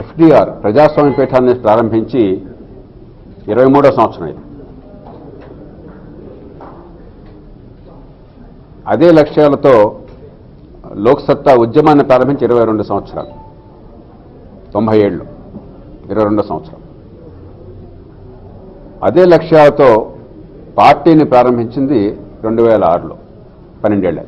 FDR ప్రజాస్వామ్య పీఠాన్ని ప్రారంభించి 23వ సంవత్సరం ఇది. అదే లక్ష్యాలతో లోక్సత్తా ఉద్యమాన్ని ప్రారంభించి 22 సంవత్సరాలు, 97లో 22వ సంవత్సరం. అదే లక్ష్యాలతో పార్టీని ప్రారంభించింది 2006లో, 12 ఏళ్ళ.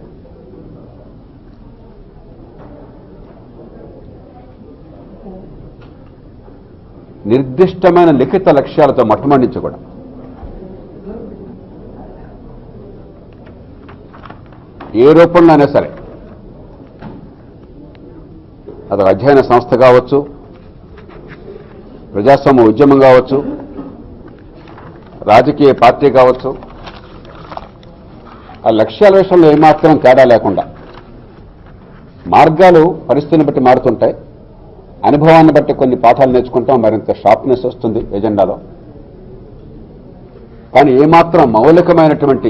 నిర్దిష్టమైన లిఖిత లక్ష్యాలతో మొట్టమొదటి నుంచి కూడా ఏ రూపంలో అయినా సరే, అది అధ్యయన సంస్థ కావచ్చు, ప్రజాస్వామ్య ఉద్యమం కావచ్చు, రాజకీయ పార్టీ కావచ్చు, ఆ లక్ష్యాల విషయంలో ఏమాత్రం తేడా లేకుండా, మార్గాలు పరిస్థితిని బట్టి మారుతుంటాయి, అనుభవాన్ని బట్టి కొన్ని పాఠాలు నేర్చుకుంటాం, మరింత షార్ప్నెస్ వస్తుంది ఎజెండాలో. కానీ ఏమాత్రం మౌలికమైనటువంటి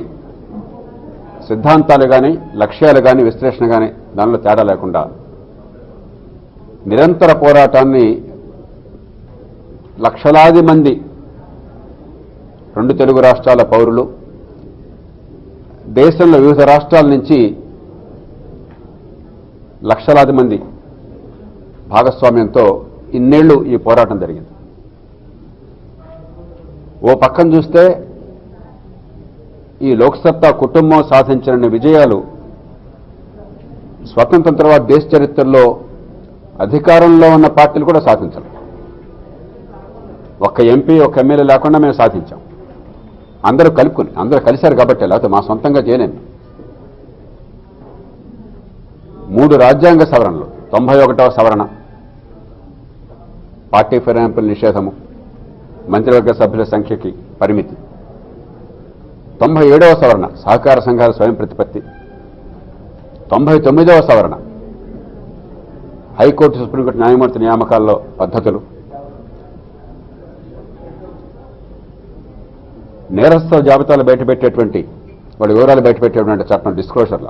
సిద్ధాంతాలు కానీ లక్ష్యాలు కానీ విశ్లేషణ కానీ దానిలో తేడా లేకుండా నిరంతర పోరాటాన్ని లక్షలాది మంది 2 తెలుగు రాష్ట్రాల పౌరులు, దేశంలో వివిధ రాష్ట్రాల నుంచి లక్షలాది మంది భాగస్వామ్యంతో ఇన్నేళ్లు ఈ పోరాటం జరిగింది. ఓ పక్కన చూస్తే ఈ లోక్సత్తా కుటుంబం సాధించిన విజయాలు స్వతంత్రం తర్వాత దేశ చరిత్రలో అధికారంలో ఉన్న పార్టీలు కూడా సాధించాలి. ఒక్క ఎంపీ ఒక్క ఎమ్మెల్యే లేకుండా మేము సాధించాం, అందరూ కలుపుకుని, అందరూ కలిశారు కాబట్టి, లేకపోతే మా సొంతంగా చేయలేము. 3 రాజ్యాంగ సవరణలు, 91వ సవరణ, పార్టీ ఫిరాయింపుల నిషేధము, మంత్రివర్గ సభ్యుల సంఖ్యకి పరిమితి, 97వ సవరణ సహకార సంఘాల స్వయం ప్రతిపత్తి, 99వ సవరణ హైకోర్టు సుప్రీంకోర్టు న్యాయమూర్తి నియామకాల్లో పద్ధతులు, నేరస్తుల జాబితాలు బయటపెట్టేటువంటి, వాడి వివరాలు బయటపెట్టేటువంటి చట్టం డిస్క్లోజర్ల,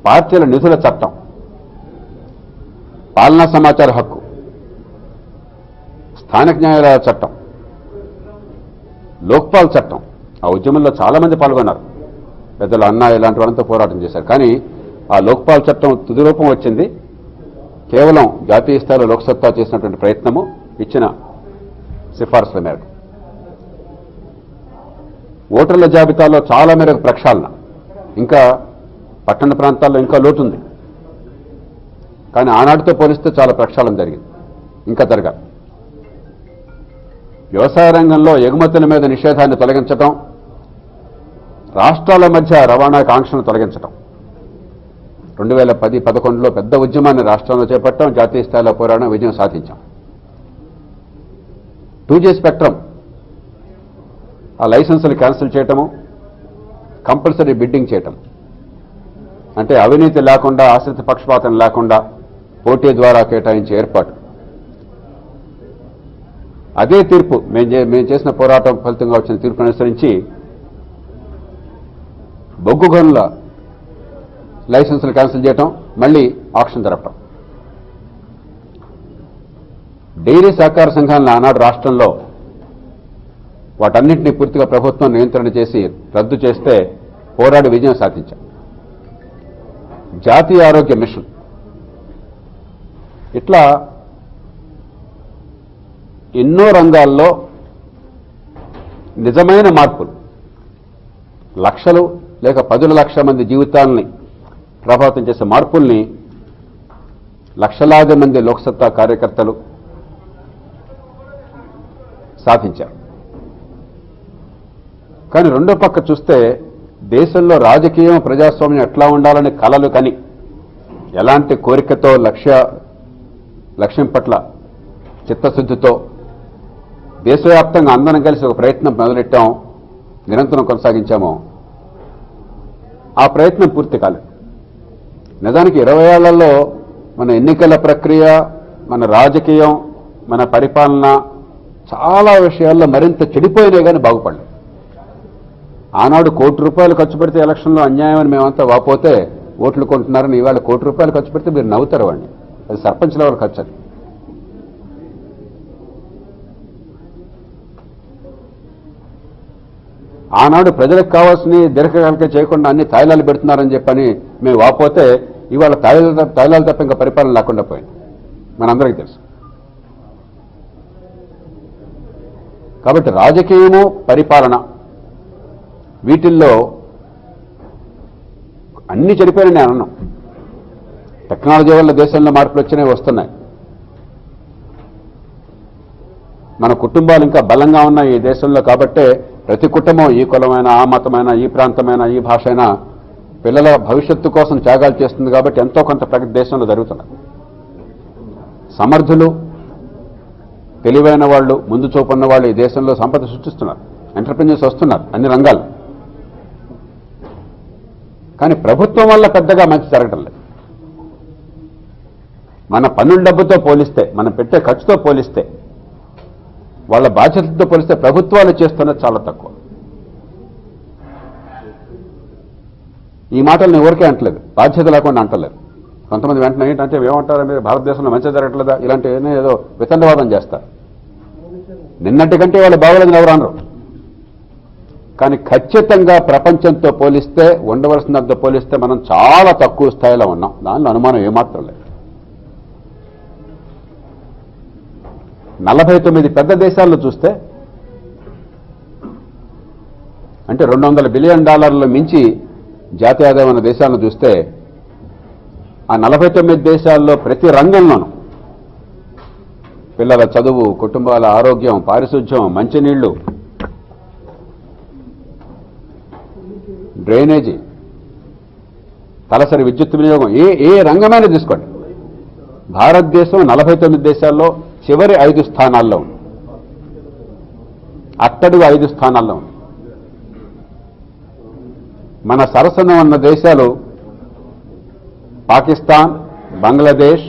పార్టీల నిధుల చట్టం, పాలనా సమాచార హక్కు, స్థానిక న్యాయాలయాల చట్టం, లోక్పాల్ చట్టం. ఆ ఉద్యమంలో చాలా మంది పాల్గొన్నారు, పెద్దలు అన్నా ఇలాంటి వాళ్ళంతా పోరాటం చేశారు. కానీ ఆ లోక్పాల్ చట్టం తుది రూపం వచ్చింది కేవలం జాతీయ స్థాయిలో లోక్సత్తా చేసినటువంటి ప్రయత్నము, ఇచ్చిన సిఫార్సుల మేరకు. ఓటర్ల జాబితాలో చాలా మేరకు ప్రక్షాళన, ఇంకా పట్టణ ప్రాంతాల్లో ఇంకా లోటుంది, కానీ ఆనాటితో పోలిస్తే చాలా ప్రక్షాళన జరిగింది, ఇంకా జరగాలి. వ్యవసాయ రంగంలో ఎగుమతుల మీద నిషేధాన్ని తొలగించడం, రాష్ట్రాల మధ్య రవాణా ఆంక్షలను తొలగించడం, 2010-11లో పెద్ద ఉద్యమాన్ని రాష్ట్రంలో చేపట్టాం, జాతీయ స్థాయిలో పోరాటం, విజయం సాధించాం. 2G స్పెక్ట్రమ్, ఆ లైసెన్సులు క్యాన్సిల్ చేయటము, కంపల్సరీ బిడ్డింగ్ చేయటం, అంటే అవినీతి లేకుండా, ఆశ్రిత పక్షపాతం లేకుండా పోటీ ద్వారా కేటాయించే ఏర్పాటు. అదే తీర్పు, మేము చేసిన పోరాటం ఫలితంగా వచ్చిన తీర్పును అనుసరించి బొగ్గు గనుల లైసెన్సులు క్యాన్సిల్ చేయటం, మళ్లీ ఆక్షన్ జరపడం. డైరీ సహకార సంఘాలను ఆనాడు రాష్ట్రంలో వాటన్నింటినీ పూర్తిగా ప్రభుత్వం నియంత్రణ చేసి రద్దు చేస్తే పోరాడి విజయం సాధించాం. జాతీయ ఆరోగ్య మిషన్, ఇట్లా ఎన్నో రంగాల్లో నిజమైన మార్పులు, లక్షలు లేక 10 లక్షల మంది జీవితాలని ప్రభావితం చేసే మార్పుల్ని లక్షలాది మంది లోక్సత్తా కార్యకర్తలు సాధించారు. కానీ రెండో పక్క చూస్తే దేశంలో రాజకీయం, ప్రజాస్వామ్యం ఎట్లా ఉండాలని కలలు కని ఎలాంటి కోరికతో, లక్ష్యం పట్ల చిత్తశుద్ధితో దేశవ్యాప్తంగా అందరం కలిసి ఒక ప్రయత్నం మొదలెట్టాం, నిరంతరం కొనసాగించామో ఆ ప్రయత్నం పూర్తి కాలేదు. నిజానికి 20 ఏళ్లలో మన ఎన్నికల ప్రక్రియ, మన రాజకీయం, మన పరిపాలన చాలా విషయాల్లో మరింత చెడిపోయినాయి కానీ బాగుపడలేదు. ఆనాడు ₹1 ఖర్చు పెడితే ఎలక్షన్లో అన్యాయం అని మేమంతా వాపోతే ఓట్లు కొంటున్నారని ఇవాళ ₹1 ఖర్చు పెడితే మీరు నవ్వుతారు వాడిని. అది సర్పంచ్ లెవెల్ ఖర్చు. అది ఆనాడు ప్రజలకు కావాల్సిన దీర్ఘకాలిక చేయకుండా అన్ని తాయిలాలు పెడుతున్నారని చెప్పని మేము వాపోతే ఇవాళ తాయిలాలు తప్ప ఇంకా పరిపాలన లేకుండా పోయింది, మనందరికీ తెలుసు. కాబట్టి రాజకీయము, పరిపాలన వీటిల్లో అన్ని చెడిపోయిన నేను అన్నాను. టెక్నాలజీ వల్ల దేశంలో మార్పులు వచ్చినాయి, వస్తున్నాయి. మన కుటుంబాలు ఇంకా బలంగా ఉన్నాయి ఈ దేశంలో. కాబట్టే ప్రతి కుటుంబం ఈ కులమైన, ఆ మతమైన, ఈ ప్రాంతమైన, ఈ భాష అయినా పిల్లల భవిష్యత్తు కోసం త్యాగాలు చేస్తుంది. కాబట్టి ఎంతో కొంత ప్రగతి దేశంలో జరుగుతున్నది. సమర్థులు, తెలివైన వాళ్ళు, ముందు చూపున్న వాళ్ళు ఈ దేశంలో సంపద సృష్టిస్తున్నారు, ఎంటర్ప్రెన్యూర్స్ వస్తున్నారు అన్ని రంగాలు. కానీ ప్రభుత్వం వల్ల పెద్దగా మంచి జరగటం లేదు. మన పన్నుల డబ్బుతో పోలిస్తే, మనం పెట్టే ఖర్చుతో పోలిస్తే, వాళ్ళ బాధ్యతలతో పోలిస్తే ప్రభుత్వాలు చేస్తున్నది చాలా తక్కువ. ఈ మాటలను ఎవరికే అంటలేదు, బాధ్యత లేకుండా అంటలేదు. కొంతమంది వెంటనే ఏంటంటే ఏమంటారా మీరు భారతదేశంలో మంచిగా జరగట్లేదా ఇలాంటి ఏదో వితండవాదం చేస్తారు. నిన్నటి కంటే వాళ్ళు బాగోలేదని ఎవరు అనరు. కానీ ఖచ్చితంగా ప్రపంచంతో పోలిస్తే, ఉండవలసినంత పోలిస్తే మనం చాలా తక్కువ స్థాయిలో ఉన్నాం. దానిలో అనుమానం ఏమాత్రం లేదు. 49 పెద్ద దేశాల్లో చూస్తే, అంటే $200 బిలియన్ మించి జాతీయ ఆదాయం ఉన్న దేశాలను చూస్తే, ఆ 49 దేశాల్లో ప్రతి రంగంలోనూ పిల్లల చదువు, కుటుంబాల ఆరోగ్యం, పారిశుధ్యం, మంచినీళ్లు, డ్రైనేజీ, తలసరి విద్యుత్ వినియోగం, ఏ రంగమైనా తీసుకోండి, భారతదేశం 49 దేశాల్లో చివరి 5 స్థానాల్లో ఉంది. అట్టడుగు 5 స్థానాల్లో ఉంది. మన సరసన ఉన్న దేశాలు పాకిస్తాన్, బంగ్లాదేశ్,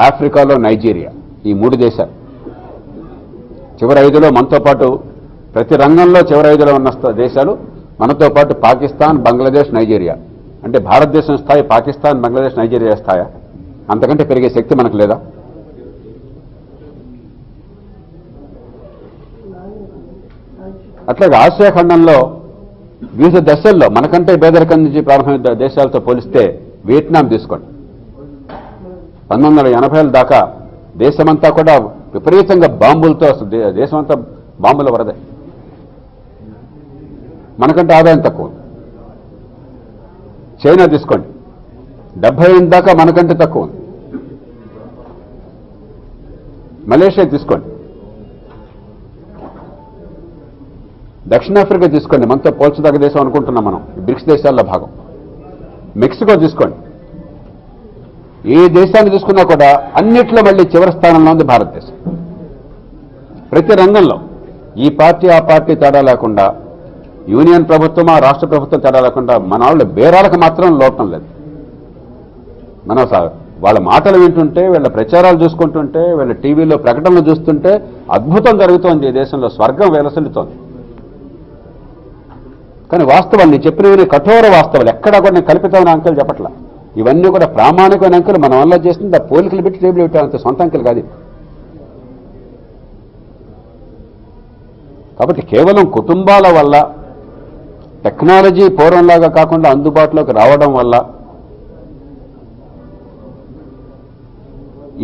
ఆఫ్రికాలో నైజీరియా, ఈ 3 దేశాలు చివరి 5లో. మనతో పాటు ప్రతి రంగంలో చివరి 5లో ఉన్న దేశాలు మనతో పాటు పాకిస్తాన్, బంగ్లాదేశ్, నైజీరియా. అంటే భారతదేశం స్థాయి పాకిస్తాన్, బంగ్లాదేశ్, నైజీరియా స్థాయి అంతకంటే పెరిగే శక్తి మనకు లేదా? అట్లాగే ఆసియా ఖండంలో వివిధ దశల్లో మనకంటే పేదరికం నుంచి ప్రారంభమైన దేశాలతో పోలిస్తే వియత్నాం తీసుకోండి. 1980ల దాకా దేశమంతా కూడా విపరీతంగా బాంబులతో, దేశమంతా బాంబుల వరదే. మనకంటే ఆదాయం తక్కువ. చైనా తీసుకోండి, 70 దాకా మనకంటే తక్కువ ఉంది. మలేషియా తీసుకోండి, దక్షిణాఫ్రికా తీసుకోండి, మనతో పోల్చదగ్గ దేశం అనుకుంటున్నాం మనం, బ్రిక్స్ దేశాల్లో భాగం. మెక్సికో తీసుకోండి. ఏ దేశాన్ని తీసుకున్నా కూడా అన్నిట్లో మళ్ళీ చివరి స్థానంలో ఉంది భారతదేశం. ప్రతి రంగంలో ఈ పార్టీ ఆ పార్టీ తేడా లేకుండా, యూనియన్ ప్రభుత్వం ఆ రాష్ట్ర ప్రభుత్వం తేడా లేకుండా మన వాళ్ళు బేరాలకు మాత్రం లోపం లేదు. మనం వాళ్ళ మాటలు వింటుంటే, వీళ్ళ ప్రచారాలు చూసుకుంటుంటే, వీళ్ళ టీవీలో ప్రకటనలు చూస్తుంటే అద్భుతం జరుగుతోంది. ఈ దేశంలో స్వర్గం వెలసిల్లుతోంది. కానీ వాస్తవాలు నేను చెప్పినవి కఠోర వాస్తవాలు, ఎక్కడా కూడా నేను కల్పితమైన అంకెలు చెప్పట్లా. ఇవన్నీ కూడా ప్రామాణికమైన అంకెలు. మనం వల్ల చేస్తుంది ఆ పోలికలు పెట్టి టేబుల్ పెట్టామంత సొంత అంకెలు కాదు. కాబట్టి కేవలం కుటుంబాల వల్ల, టెక్నాలజీ పూర్వంలాగా కాకుండా అందుబాటులోకి రావడం వల్ల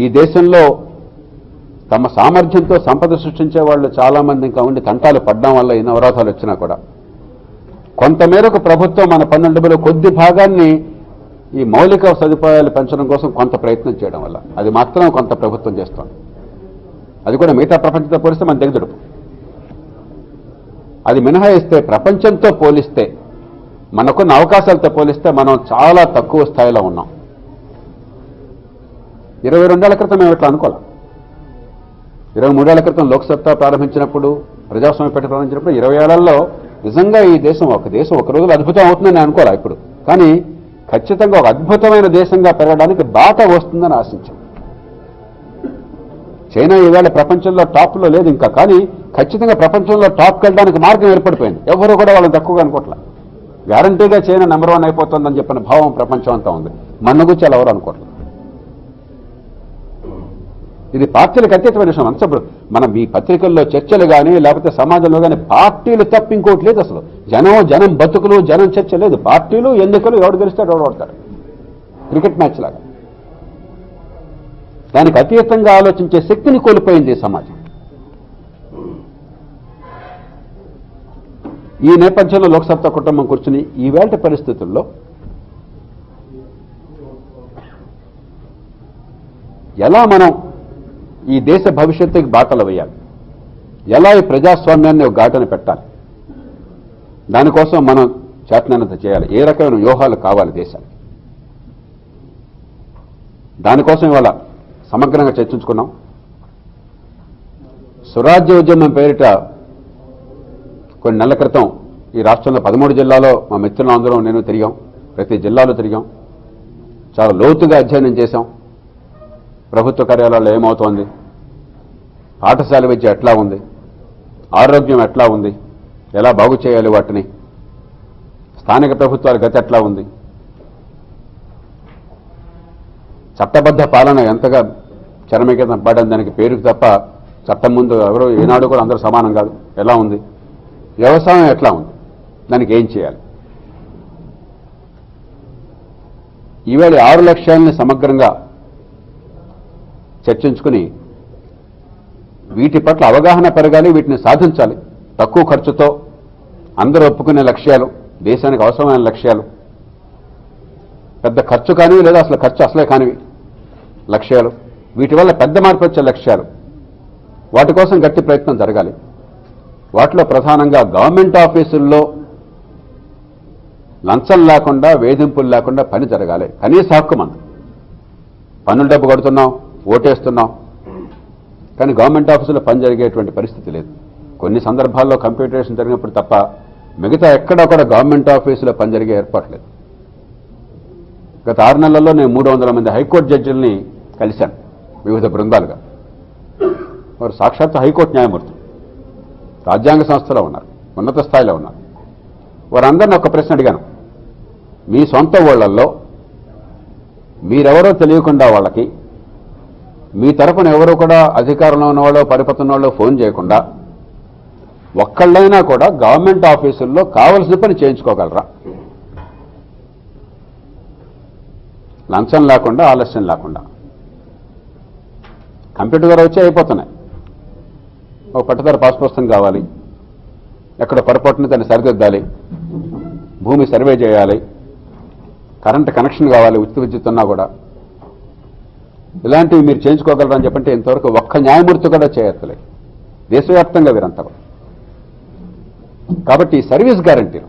ఈ దేశంలో తమ సామర్థ్యంతో సంపద సృష్టించే వాళ్ళు చాలామంది ఇంకా ఉండి తంటాలు పడ్డం వల్ల ఈ నవరాత్రాలు వచ్చినా కూడా కొంతమేరకు ప్రభుత్వం మన పన్నుల డబ్బులో కొద్ది భాగాన్ని ఈ మౌలిక సదుపాయాలు పెంచడం కోసం కొంత ప్రయత్నం చేయడం వల్ల, అది మాత్రం కొంత ప్రభుత్వం చేస్తోంది. అది కూడా మిగతా ప్రపంచంతో పోలిస్తే మన దిగదుడుపు. అది మినహాయిస్తే ప్రపంచంతో పోలిస్తే, మనకున్న అవకాశాలతో పోలిస్తే మనం చాలా తక్కువ స్థాయిలో ఉన్నాం. 22 ఏళ్ల క్రితం మేము ఇట్లా అనుకోవాలి. 23 ఏళ్ల క్రితం లోక్సత్తా ప్రారంభించినప్పుడు, ప్రజాస్వామ్య పెట్టి ప్రారంభించినప్పుడు 20 ఏళ్లలో నిజంగా ఈ దేశం ఒక రోజులో అద్భుతం అవుతుందని అనుకోవాలి ఇప్పుడు. కానీ ఖచ్చితంగా ఒక అద్భుతమైన దేశంగా పెరగడానికి బాట వస్తుందని ఆశించాం. చైనా ఈవేళ ప్రపంచంలో టాప్లో లేదు ఇంకా, కానీ ఖచ్చితంగా ప్రపంచంలో టాప్కి వెళ్ళడానికి మార్గం ఏర్పడిపోయింది. ఎవరు కూడా వాళ్ళని తక్కువగా అనుకోవట్లా. గ్యారంటీగా చైనా నెంబర్ 1 అయిపోతుందని చెప్పిన భావం ప్రపంచం అంతా ఉంది. మన గురించి అలా ఎవరు అనుకోవట్లేదు. ఇది పార్టీలకు అతీతమైన విషయం. అంతప్పుడు మనం ఈ పత్రికల్లో చర్చలు కానీ లేకపోతే సమాజంలో కానీ పార్టీలు తప్ప ఇంకోటి లేదు. అసలు జనం బతుకులు, జనం చర్చ లేదు. పార్టీలు, ఎన్నికలు, ఎవడు గెలుస్తాడు ఎవడు ఓడతాడు. క్రికెట్ మ్యాచ్ లాగా దానికి అతీతంగా ఆలోచించే శక్తిని కోల్పోయింది ఈ సమాజం. ఈ నేపథ్యంలో లోక్సత్తా కుటుంబం కూర్చుని ఈవేళ పరిస్థితుల్లో ఎలా మనం ఈ దేశ భవిష్యత్తుకి బాటలు వేయాలి, ఎలా ఈ ప్రజాస్వామ్యాన్ని ఒక ఘాటన పెట్టాలి, దానికోసం మనం చేతనైనంత చేయాలి, ఏ రకమైన వ్యూహాలు కావాలి దేశానికి, దానికోసం ఇవాళ సమగ్రంగా చర్చించుకున్నాం. స్వరాజ్య ఉద్యమం పేరిట కొన్ని నెలల క్రితం ఈ రాష్ట్రంలో 13 జిల్లాలో మా మిత్రులందరం నేను తిరిగాం. ప్రతి జిల్లాలో తిరిగాం. చాలా లోతుగా అధ్యయనం చేశాం. ప్రభుత్వ కార్యాలయాల్లో ఏమవుతోంది, పాఠశాల విద్య ఎట్లా ఉంది, ఆరోగ్యం ఎట్లా ఉంది, ఎలా బాగు చేయాలి వాటిని, స్థానిక ప్రభుత్వాల గతి ఎట్లా ఉంది, చట్టబద్ధ పాలన ఎంతగా చరమగీతం పడని దానికి పేరుకు తప్ప చట్టం ముందు ఎవరు ఏనాడు కూడా అందరూ సమానం కాదు, ఎలా ఉంది, వ్యవసాయం ఎట్లా ఉంది, దానికి ఏం చేయాలి. ఈవేళ 6 లక్ష్యాలని సమగ్రంగా చర్చించుకుని వీటి పట్ల అవగాహన పెరగాలి, వీటిని సాధించాలి. తక్కువ ఖర్చుతో అందరూ ఒప్పుకునే లక్ష్యాలు, దేశానికి అవసరమైన లక్ష్యాలు, పెద్ద ఖర్చు కానివి లేదా అసలు ఖర్చు అసలే కానివి లక్ష్యాలు, వీటి వల్ల పెద్ద మార్పు వచ్చే లక్ష్యాలు, వాటి కోసం గట్టి ప్రయత్నం జరగాలి. వాటిలో ప్రధానంగా గవర్నమెంట్ ఆఫీసుల్లో లంచం లేకుండా, వేధింపులు లేకుండా పని జరగాలి. కనీస హక్కు మనం పన్నుల డబ్బు కడుతున్నాం, ఓటేస్తున్నాం, కానీ గవర్నమెంట్ ఆఫీసులో పని జరిగేటువంటి పరిస్థితి లేదు. కొన్ని సందర్భాల్లో కంప్యూటరేషన్ జరిగినప్పుడు తప్ప మిగతా ఎక్కడా కూడా గవర్నమెంట్ ఆఫీసులో పని జరిగే ఏర్పాటు లేదు. గత 6 నెలల్లో నేను 300 మంది హైకోర్టు జడ్జిల్ని కలిశాను వివిధ బృందాలుగా. వారు సాక్షాత్తు హైకోర్టు న్యాయమూర్తులు, రాజ్యాంగ సంస్థలో ఉన్నారు, ఉన్నత స్థాయిలో ఉన్నారు. వారందరినీ ఒక ప్రశ్న అడిగాను, మీ సొంత ఊళ్ళల్లో మీరెవరో తెలియకుండా వాళ్ళకి మీ తరపున ఎవరో కూడా అధికారంలో ఉన్నవాళ్ళో పరిపత్రం వాళ్ళో ఫోన్ చేయకుండా ఒక్కళ్ళైనా కూడా గవర్నమెంట్ ఆఫీసుల్లో కావలసిన పని చేయించుకోగలరా, లంచం లేకుండా, ఆలస్యం లేకుండా? కంప్యూటర్ ద్వారా వచ్చి అయిపోతున్నాయి. ఒక పట్టదారు పాస్ పుస్తకం కావాలి, ఎక్కడ పొరపాటున దాన్ని సరిదిద్దాలి, భూమి సర్వే చేయాలి, కరెంటు కనెక్షన్ కావాలి, ఉచిత విద్యుత్ ఉన్నా కూడా ఇలాంటివి మీరు చేయించుకోగలరని చెప్పంటే ఇంతవరకు ఒక్క న్యాయమూర్తి కూడా చేయట్లేదు దేశవ్యాప్తంగా వీరంతా. కాబట్టి సర్వీస్ గ్యారంటీలు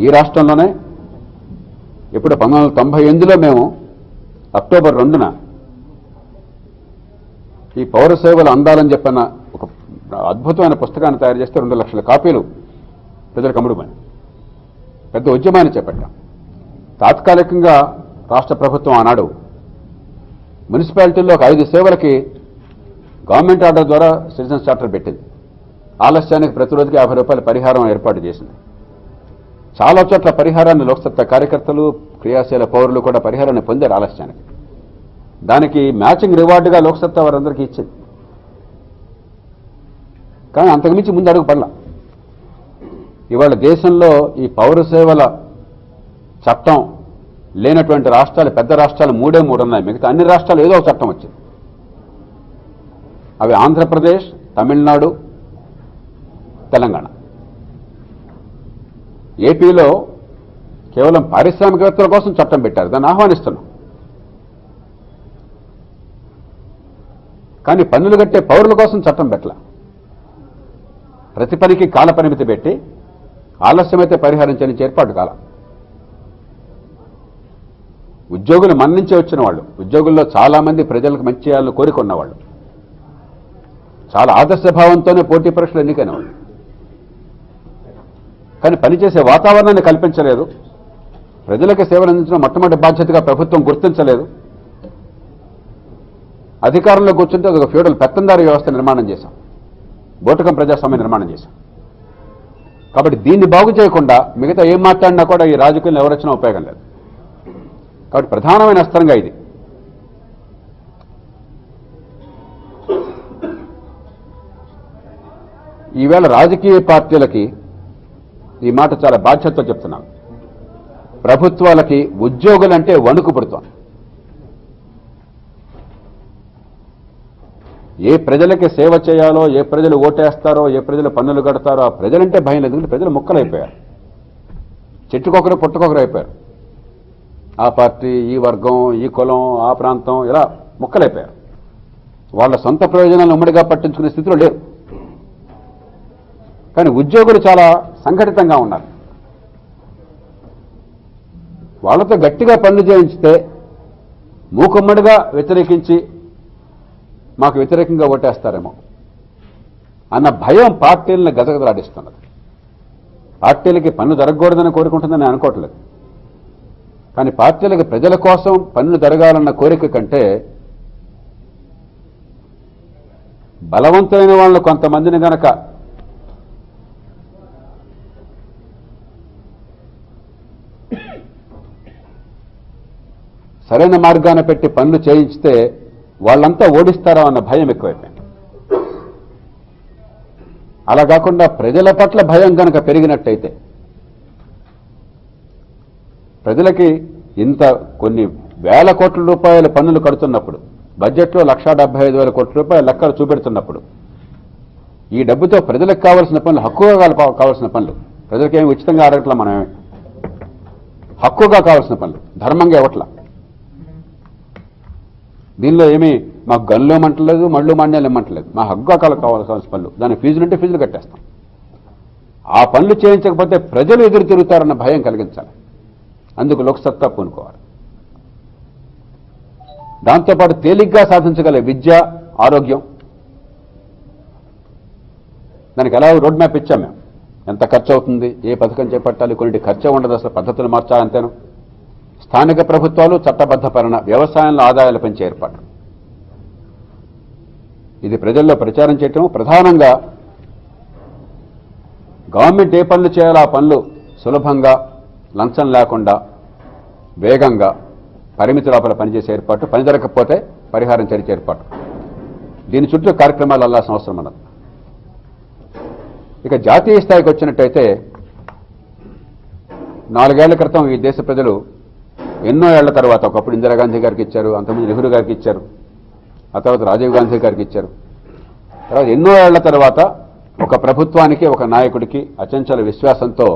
ఈ రాష్ట్రంలోనే ఇప్పుడు 1998లో మేము అక్టోబర్ 2న ఈ పౌర సేవలు అందాలని చెప్పిన ఒక అద్భుతమైన పుస్తకాన్ని తయారు చేస్తే 2 లక్షల కాపీలు ప్రజలకు అమ్ముడుమని పెద్ద ఉద్యమాన్ని చేపట్టాం. తాత్కాలికంగా రాష్ట్ర ప్రభుత్వం ఆనాడు మున్సిపాలిటీల్లో ఒక 5 సేవలకి గవర్నమెంట్ ఆర్డర్ ద్వారా సిటిజన్స్ చార్టర్ పెట్టింది. ఆలస్యానికి ప్రతిరోజుకి 50 రూపాయల పరిహారం ఏర్పాటు చేసింది. చాలా చోట్ల పరిహారాన్ని లోక్సత్తా కార్యకర్తలు, క్రియాశీల పౌరులు కూడా పరిహారాన్ని పొందారు ఆలస్యానికి. దానికి మ్యాచింగ్ రివార్డుగా లోక్సత్తా వారందరికీ ఇచ్చింది. కానీ అంతకుమించి ముందు అడుగు పడలా. ఇవాళ దేశంలో ఈ పౌర సేవల చట్టం లేనటువంటి రాష్ట్రాలు, పెద్ద రాష్ట్రాలు 3 ఉన్నాయి. మిగతా అన్ని రాష్ట్రాలు ఏదో ఒక చట్టం వచ్చింది. అవి ఆంధ్రప్రదేశ్, తమిళనాడు, తెలంగాణ. ఏపీలో కేవలం పారిశ్రామికవేత్తల కోసం చట్టం పెట్టారు, దాన్ని ఆహ్వానిస్తున్నాం. కానీ పన్నులు కట్టే పౌరుల కోసం చట్టం పెట్టాల. ప్రతి పనికి కాల పరిమితి పెట్టి ఆలస్యమైతే పరిహరించని ఏర్పాటు కాల. ఉద్యోగులు మన నుంచే వచ్చిన వాళ్ళు, ఉద్యోగుల్లో చాలామంది ప్రజలకు మంచి చేయాలని కోరుకున్నవాళ్ళు, చాలా ఆదర్శభావంతోనే పోటీ పరీక్షలు ఎన్నికైన వాళ్ళు. కానీ పనిచేసే వాతావరణాన్ని కల్పించలేదు. ప్రజలకు సేవలు అందించడం మొట్టమొదటి బాధ్యతగా ప్రభుత్వం గుర్తించలేదు. అధికారంలో కూర్చుంటే ఒక ఫ్యూడల్ పెత్తందారీ వ్యవస్థ నిర్మాణం చేశాం, బోటకం ప్రజాస్వామ్యం నిర్మాణం చేశాం. కాబట్టి దీన్ని బాగు చేయకుండా మిగతా ఏం మాట్లాడినా కూడా ఈ రాజకీయాలు ఎవరొచ్చినా ఉపయోగం లేదు. కాబట్టి ప్రధానమైన అస్త్రంగా ఇది ఈవేళ రాజకీయ పార్టీలకి ఈ మాట చాలా బాధ్యతతో చెప్తున్నాను. ప్రభుత్వాలకి ఉద్యోగులంటే వణుకు పుడుతోంది. ఏ ప్రజలకి సేవ చేయాలో, ఏ ప్రజలు ఓటేస్తారో, ఏ ప్రజలు పన్నులు కడతారో ఆ ప్రజలంటే భయం లేదు. ఎందుకంటే ప్రజలు ముక్కలైపోయారు, చెట్టుకొకరు పుట్టుకొకరు అయిపోయారు. ఆ పార్టీ, ఈ వర్గం, ఈ కులం, ఆ ప్రాంతం, ఇలా ముక్కలైపోయారు. వాళ్ళ సొంత ప్రయోజనాలను ఉమ్మడిగా పట్టించుకునే స్థితిలో లేరు. కానీ ఉద్యోగులు చాలా సంఘటితంగా ఉన్నారు. వాళ్ళతో గట్టిగా పనులు చేయించితే మూకుమ్మడిగా వ్యతిరేకించి మాకు వ్యతిరేకంగా ఓటేస్తారేమో అన్న భయం పార్టీలను గజగజలాడిస్తున్నది. పార్టీలకి పన్ను జరగకూడదని కోరుకుంటుందని నేను అనుకోవట్లేదు. కానీ పార్టీలకు ప్రజల కోసం పన్ను జరగాలన్న కోరిక కంటే బలవంతమైన వాళ్ళను కొంతమందిని గనక సరైన మార్గాన పెట్టి పనులు చేయించితే వాళ్ళంతా ఓడిస్తారా అన్న భయం ఎక్కువైపోయింది. అలా కాకుండా ప్రజల పట్ల భయం కనుక పెరిగినట్టయితే, ప్రజలకి ఇంత కొన్ని వేల కోట్ల రూపాయల పన్నులు కడుతున్నప్పుడు, బడ్జెట్లో 1,75,000 కోట్ల రూపాయల లెక్కలు చూపెడుతున్నప్పుడు, ఈ డబ్బుతో ప్రజలకు కావాల్సిన పనులు, హక్కుగా కావాల్సిన పనులు, ప్రజలకేమి ఉచితంగా అడగట్లా, మనమే హక్కుగా కావాల్సిన పనులు ధర్మంగా ఇవ్వట్లా. దీనిలో ఏమీ మాకు గన్లు ఇమ్మంటలేదు, మళ్ళు మాన్యాలు ఇమ్మంటలేదు. మా హక్కుగా కావాల్సిన పనులు, దాని ఫీజులు అంటే ఫీజులు కట్టేస్తాం. ఆ పనులు చేయించకపోతే ప్రజలు ఎదురు తిరుగుతారన్న భయం కలిగించాలి. అందుకు లోక్సత్తా పూనుకోవాలి. దాంతోపాటు తేలిగ్గా సాధించగల విద్య, ఆరోగ్యం, దానికి ఎలా రోడ్ మ్యాప్ ఇచ్చాం మేము. ఎంత ఖర్చు అవుతుంది, ఏ పథకం చేపట్టాలి, కొన్నిటి ఖర్చు ఉండదు, అసలు పద్ధతులు మార్చాలంతేను. స్థానిక ప్రభుత్వాలు చట్టబద్ధపరణ, వ్యవసాయంలో ఆదాయాలు పెంచే ఏర్పాటు, ఇది ప్రజల్లో ప్రచారం చేయటం. ప్రధానంగా గవర్నమెంట్ ఏ పనులు చేయాలో ఆ పనులు సులభంగా, లంచం లేకుండా, వేగంగా, పరిమితి లోపల పనిచేసే ఏర్పాటు, పని జరగకపోతే పరిహారం చర్చ ఏర్పాటు. దీని చుట్టూ కార్యక్రమాలు అల్లాల్సిన అవసరం ఉన్నది. ఇక జాతీయ స్థాయికి వచ్చినట్టయితే, 4 ఏళ్ల క్రితం ఈ దేశ ప్రజలు ఎన్నో ఏళ్ల తర్వాత, ఒకప్పుడు ఇందిరాగాంధీ గారికి ఇచ్చారు, అంతకుముందు నెహ్రూ గారికి ఇచ్చారు, ఆ తర్వాత రాజీవ్ గాంధీ గారికి ఇచ్చారు, తర్వాత ఎన్నో ఏళ్ల తర్వాత ఒక ప్రభుత్వానికి, ఒక నాయకుడికి అచంచల విశ్వాసంతో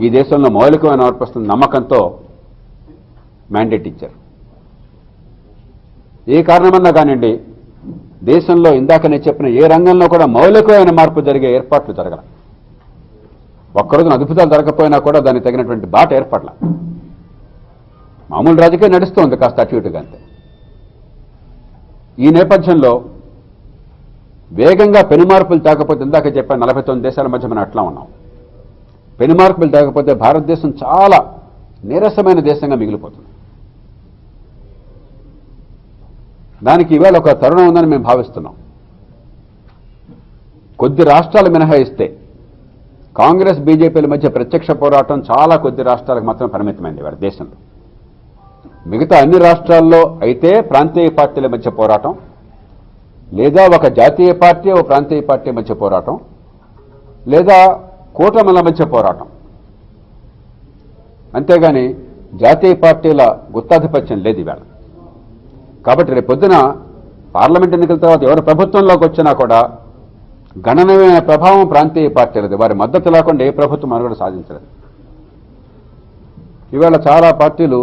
ఈ దేశంలో మౌలికమైన మార్పు వస్తున్న నమ్మకంతో మ్యాండేట్ ఇచ్చారు. ఏ కారణమన్నా కానివ్వండి, దేశంలో ఇందాక నేను చెప్పిన ఏ రంగంలో కూడా మౌలికమైన మార్పు జరిగే ఏర్పాట్లు జరగల. ఒక్కరోజున అద్భుతాలు జరగకపోయినా కూడా దానికి తగినటువంటి బాట ఏర్పడల. మామూలు రాజకీయం నడుస్తోంది, కాస్త అటు ఇటుగా అంతే. ఈ నేపథ్యంలో వేగంగా పెనుమార్పులు తేకపోతే, ఇందాక చెప్పాను 49 దేశాల మధ్య మనం అట్లా ఉన్నాం. పెనుమార్పులు తేకపోతే భారతదేశం చాలా నీరసమైన దేశంగా మిగిలిపోతుంది. దానికి ఈవేళ ఒక తరుణం ఉందని మేము భావిస్తున్నాం. కొద్ది రాష్ట్రాలు మినహాయిస్తే కాంగ్రెస్, బీజేపీల మధ్య ప్రత్యక్ష పోరాటం చాలా కొద్ది రాష్ట్రాలకు మాత్రం పరిమితమైంది ఇవాళ దేశంలో. మిగతా అన్ని రాష్ట్రాల్లో అయితే ప్రాంతీయ పార్టీల మధ్య పోరాటం, లేదా ఒక జాతీయ పార్టీ, ఒక ప్రాంతీయ పార్టీ మధ్య పోరాటం, లేదా కూటమిల మధ్య పోరాటం. అంతేగాని జాతీయ పార్టీల గుత్తాధిపత్యం లేదు ఇవాళ. కాబట్టి రేపు పొద్దున పార్లమెంట్ ఎన్నికల తర్వాత ఎవరు ప్రభుత్వంలోకి వచ్చినా కూడా గణనీయమైన ప్రభావం ప్రాంతీయ పార్టీలది. వారి మద్దతు లేకుండా ఏ ప్రభుత్వం మనుగడ సాధించలేదు. ఇవాళ చాలా పార్టీలు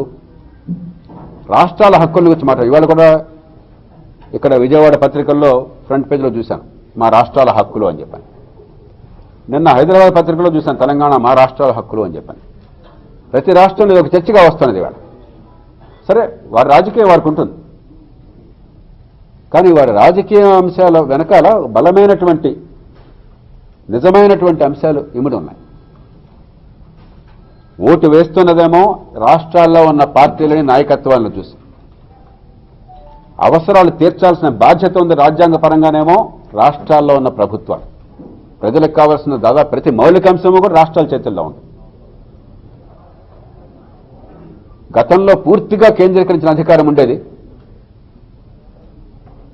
రాష్ట్రాల హక్కుల గురించి మాట్లాడు. ఇవాళ కూడా ఇక్కడ విజయవాడ పత్రికల్లో ఫ్రంట్ పేజీలో చూశాను, మా రాష్ట్రాల హక్కులు అని చెప్పాను. నిన్న హైదరాబాద్ పత్రికలో చూశాను, తెలంగాణ మా రాష్ట్రాల హక్కులు అని చెప్పాను. ప్రతి రాష్ట్రంలో ఇది ఒక చర్చగా వస్తున్నది ఇవాళ. సరే, వారి రాజకీయం వారికి ఉంటుంది, కానీ వారి రాజకీయ అంశాల వెనకాల బలమైనటువంటి, నిజమైనటువంటి అంశాలు ఇమిడి ఉన్నాయి. ఓటు వేస్తున్నదేమో రాష్ట్రాల్లో ఉన్న పార్టీలని, నాయకత్వాలను చూసి. అవసరాలు తీర్చాల్సిన బాధ్యత ఉంది రాజ్యాంగ పరంగానేమో రాష్ట్రాల్లో ఉన్న ప్రభుత్వాలు. ప్రజలకు కావాల్సిన దాదాపు ప్రతి మౌలిక అంశము కూడా రాష్ట్రాల చేతుల్లో ఉంది. గతంలో పూర్తిగా కేంద్రీకరించిన అధికారం ఉండేది.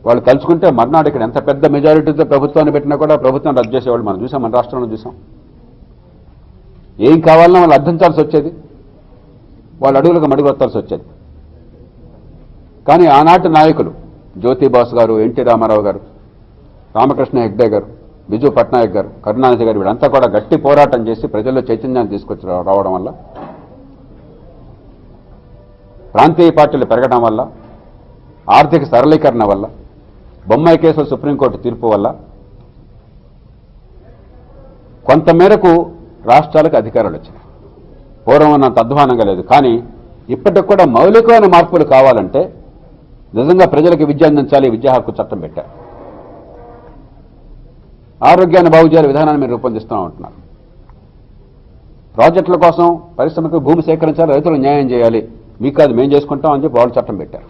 వాళ్ళు తలుచుకుంటే మర్నాడు ఇక్కడ ఎంత పెద్ద మెజారిటీతో ప్రభుత్వాన్ని పెట్టినా కూడా ప్రభుత్వం రద్దు చేసేవాళ్ళు మనం చూసాం, మన రాష్ట్రంలో చూసాం. ఏం కావాలన్నా వాళ్ళు అర్థించాల్సి వచ్చేది, వాళ్ళ అడుగులకు మడిగొత్తాల్సి వచ్చేది. కానీ ఆనాటి నాయకులు జ్యోతిబాసు గారు, ఎన్టీ రామారావు గారు, రామకృష్ణ హెగ్డే గారు, బిజు పట్నాయక్ గారు, కరుణానిధి గారు వీళ్ళంతా కూడా గట్టి పోరాటం చేసి ప్రజల్లో చైతన్యాన్ని తీసుకొచ్చి రావడం వల్ల, ప్రాంతీయ పార్టీలు పెరగడం వల్ల, ఆర్థిక సరళీకరణ వల్ల, బొమ్మాయి కేసుల సుప్రీంకోర్టు తీర్పు వల్ల కొంతమేరకు రాష్ట్రాలకు అధికారాలు వచ్చినాయి. పూర్వం ఉన్నంత అధ్వానంగా లేదు. కానీ ఇప్పటికి కూడా మౌలికమైన మార్పులు కావాలంటే నిజంగా ప్రజలకు విద్య అందించాలి, విద్యా హక్కు చట్టం పెట్టారు. ఆరోగ్యాన్ని బాగు చేయాలి విధానాన్ని మీరు రూపొందిస్తూ ఉంటున్నారు. ప్రాజెక్టుల కోసం పరిశ్రమకు భూమి సేకరించాలి, రైతులకు న్యాయం చేయాలి, మీకు కాదు మేము చేసుకుంటాం అని చెప్పి వాళ్ళు చట్టం పెట్టారు.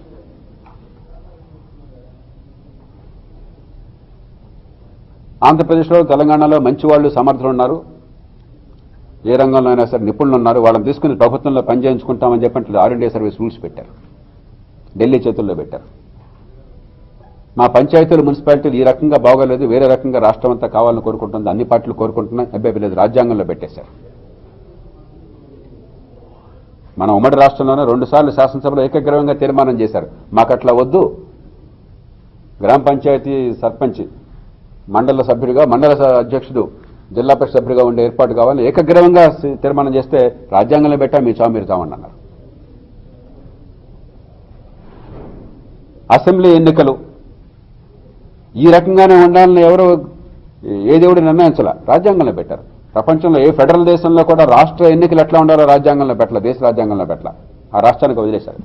ఆంధ్రప్రదేశ్లో, తెలంగాణలో మంచి వాళ్ళు, సమర్థులు ఉన్నారు, ఏ రంగంలో అయినా సరే నిపుణులు ఉన్నారు. వాళ్ళని తీసుకుని ప్రభుత్వంలో పనిచేయించుకుంటామని చెప్పి R&D సర్వీస్ రూల్స్ పెట్టారు, ఢిల్లీ చేతుల్లో పెట్టారు. మా పంచాయతీలు, మున్సిపాలిటీలు ఈ రకంగా బాగోలేదు, వేరే రకంగా రాష్ట్రం అంతా కావాలని కోరుకుంటుంది, అన్ని పార్టీలు కోరుకుంటున్నాయి, అబ్బాయి లేదు, రాజ్యాంగంలో పెట్టేశారు. మన ఉమ్మడి రాష్ట్రంలోనే 2 సార్లు శాసనసభలో ఏకగ్రీవంగా తీర్మానం చేశారు, మాకట్లా వద్దు, గ్రామ పంచాయతీ సర్పంచ్ మండల సభ్యుడిగా, మండల అధ్యక్షుడు జిల్లా పరిషత్ సభ్యుడిగా ఉండే ఏర్పాటు కావాలని ఏకగ్రీవంగా తీర్మానం చేస్తే రాజ్యాంగంలో పెట్టా మీ చావు మీరు చావండి అన్నారు. అసెంబ్లీ ఎన్నికలు ఈ రకంగానే ఉండాలని ఎవరు ఏ దేవుడు నిర్ణయించాల, రాజ్యాంగంలో పెట్టారు. ప్రపంచంలో ఏ ఫెడరల్ దేశంలో కూడా రాష్ట్ర ఎన్నికలు ఎట్లా ఉండాలో రాజ్యాంగంలో పెట్టాల, దేశ రాజ్యాంగంలో పెట్టాల, ఆ రాష్ట్రానికి వదిలేశారు.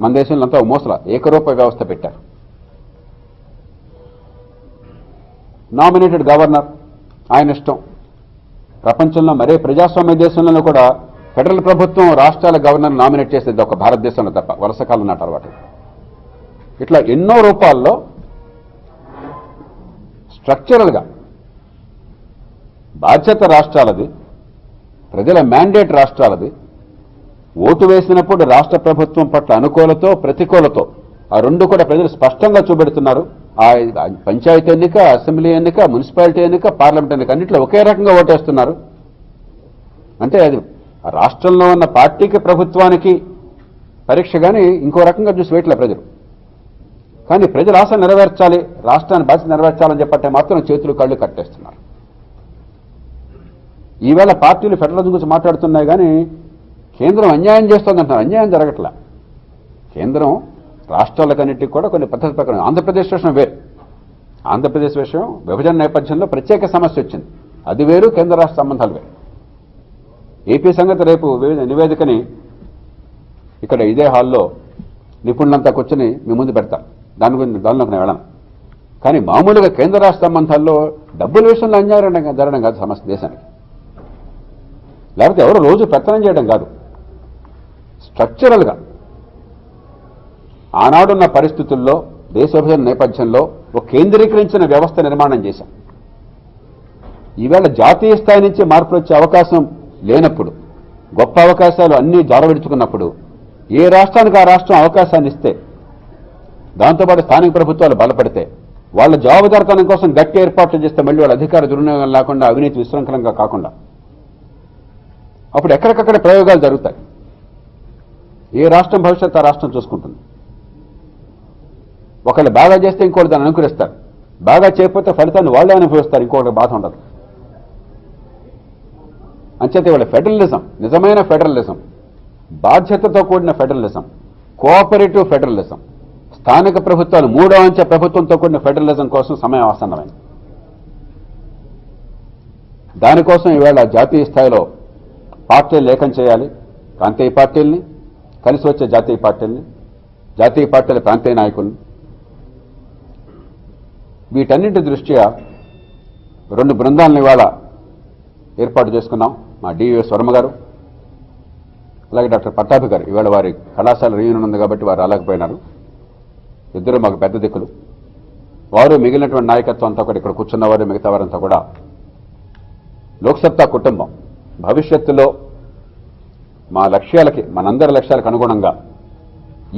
మన దేశంలో అంతా మోసల ఏకరూప వ్యవస్థ పెట్టారు. నామినేటెడ్ గవర్నర్ ఆయన ఇష్టం. ప్రపంచంలో మరే ప్రజాస్వామ్య దేశంలో కూడా ఫెడరల్ ప్రభుత్వం రాష్ట్రాల గవర్నర్ నామినేట్ చేసేది ఒక భారతదేశంలో తప్ప, వలసకాలం నాటి అలవాటు. ఇట్లా ఎన్నో రూపాల్లో స్ట్రక్చరల్గా బాధ్యత రాష్ట్రాలది, ప్రజల మ్యాండేట్ రాష్ట్రాలది. ఓటు వేసినప్పుడు రాష్ట్ర ప్రభుత్వం పట్ల అనుకూలతో ప్రతికూలతో ఆ రెండు కూడా ప్రజలు స్పష్టంగా చూపెడుతున్నారు. ఆ పంచాయతీ ఎన్నిక, అసెంబ్లీ ఎన్నిక, మున్సిపాలిటీ ఎన్నిక, పార్లమెంట్ ఎన్నిక అన్నింటిలో ఒకే రకంగా ఓటేస్తున్నారు. అంటే అది రాష్ట్రంలో ఉన్న పార్టీకి ప్రభుత్వానికి పరీక్ష కానీ ఇంకో రకంగా చూసి వేయట్లే ప్రజలు. కానీ ప్రజల ఆశ నెరవేర్చాలి, రాష్ట్రాన్ని బాధ్యత నెరవేర్చాలని చెప్పట్టే మాత్రం చేతులు కళ్ళు కట్టేస్తున్నారు. ఈవేళ పార్టీలు ఫెడరలిజం గురించి మాట్లాడుతున్నాయి కానీ కేంద్రం అన్యాయం చేస్తోందంటున్నారు. అన్యాయం జరగట్లా. కేంద్రం రాష్ట్రాలకన్నిటికీ కూడా కొన్ని పద్ధతి ప్రకారం, ఆంధ్రప్రదేశ్ విషయం వేరు. ఆంధ్రప్రదేశ్ విషయం విభజన నేపథ్యంలో ప్రత్యేక సమస్య వచ్చింది, అది వేరు, కేంద్ర రాష్ట్ర సంబంధాలు వేరు. ఏపీ సంగతి రేపు నివేదికని ఇక్కడ ఇదే హాల్లో నిపుణులంతా కూర్చొని మీ ముందు పెడతారు, దానిలోకి నేను వెళ్ళను. కానీ మామూలుగా కేంద్ర రాష్ట్ర సంబంధాల్లో డబ్బుల విషయంలో అన్యాయం జరగడం కాదు సమస్య దేశానికి, లేకపోతే ఎవరు రోజు పెత్తనం చేయడం కాదు. స్ట్రక్చరల్గా ఆనాడున్న పరిస్థితుల్లో దేశ విభజన నేపథ్యంలో ఒక కేంద్రీకరించిన వ్యవస్థ నిర్మాణం చేశాం. ఈవేళ జాతీయ స్థాయి నుంచి మార్పులు వచ్చే అవకాశం లేనప్పుడు, గొప్ప అవకాశాలు అన్నీ జారవిడుచుకున్నప్పుడు ఏ రాష్ట్రానికి ఆ రాష్ట్రం అవకాశాన్ని ఇస్తే, దాంతోపాటు స్థానిక ప్రభుత్వాలు బలపడితే, వాళ్ళ జవాబుదారితనం కోసం గట్టి ఏర్పాట్లు చేస్తే, మళ్ళీ వాళ్ళ అధికార దుర్వినియోగం లేకుండా, అవినీతి విశృంఖలంగా కాకుండా, అప్పుడు ఎక్కడికక్కడ ప్రయోగాలు జరుగుతాయి. ఏ రాష్ట్రం భవిష్యత్తు ఆ రాష్ట్రం చూసుకుంటుంది. ఒకళ్ళు బాగా చేస్తే ఇంకోటి దాన్ని అనుకరిస్తారు, బాగా చేయకపోతే ఫలితాన్ని వాళ్ళే అనుభవిస్తారు, ఇంకోటి బాధ ఉండదు. అంచేత వాళ్ళ ఫెడరలిజం, నిజమైన ఫెడరలిజం, బాధ్యతతో కూడిన ఫెడరలిజం, కోఆపరేటివ్ ఫెడరలిజం, స్థానిక ప్రభుత్వాలు మూడో అంచె ప్రభుత్వంతో కూడిన ఫెడరలిజం కోసం సమయం ఆసన్నమైంది. దానికోసం ఈవేళ జాతీయ స్థాయిలో పార్టీలు ఏకం చేయాలి. ప్రాంతీయ పార్టీల్ని, కలిసి వచ్చే జాతీయ పార్టీల్ని, జాతీయ పార్టీల ప్రాంతీయ నాయకుల్ని, వీటన్నింటి దృష్ట్యా 2 బృందాలను ఇవాళ ఏర్పాటు చేసుకున్నాం. మా డివిఎస్ వర్మ గారు, అలాగే డాక్టర్ పట్టాభి గారు. ఇవాళ వారి కళాశాల రీయూనియన్ ఉంది కాబట్టి వారు రాలేకపోయినారు. ఇద్దరు మాకు పెద్ద దిక్కులు. వారు మిగిలినటువంటి నాయకత్వం అంతా కూడా ఇక్కడ కూర్చున్నవారు, మిగతా వారంతా కూడా లోక్సత్తా కుటుంబం భవిష్యత్తులో మా లక్ష్యాలకి, మనందరి లక్ష్యాలకు అనుగుణంగా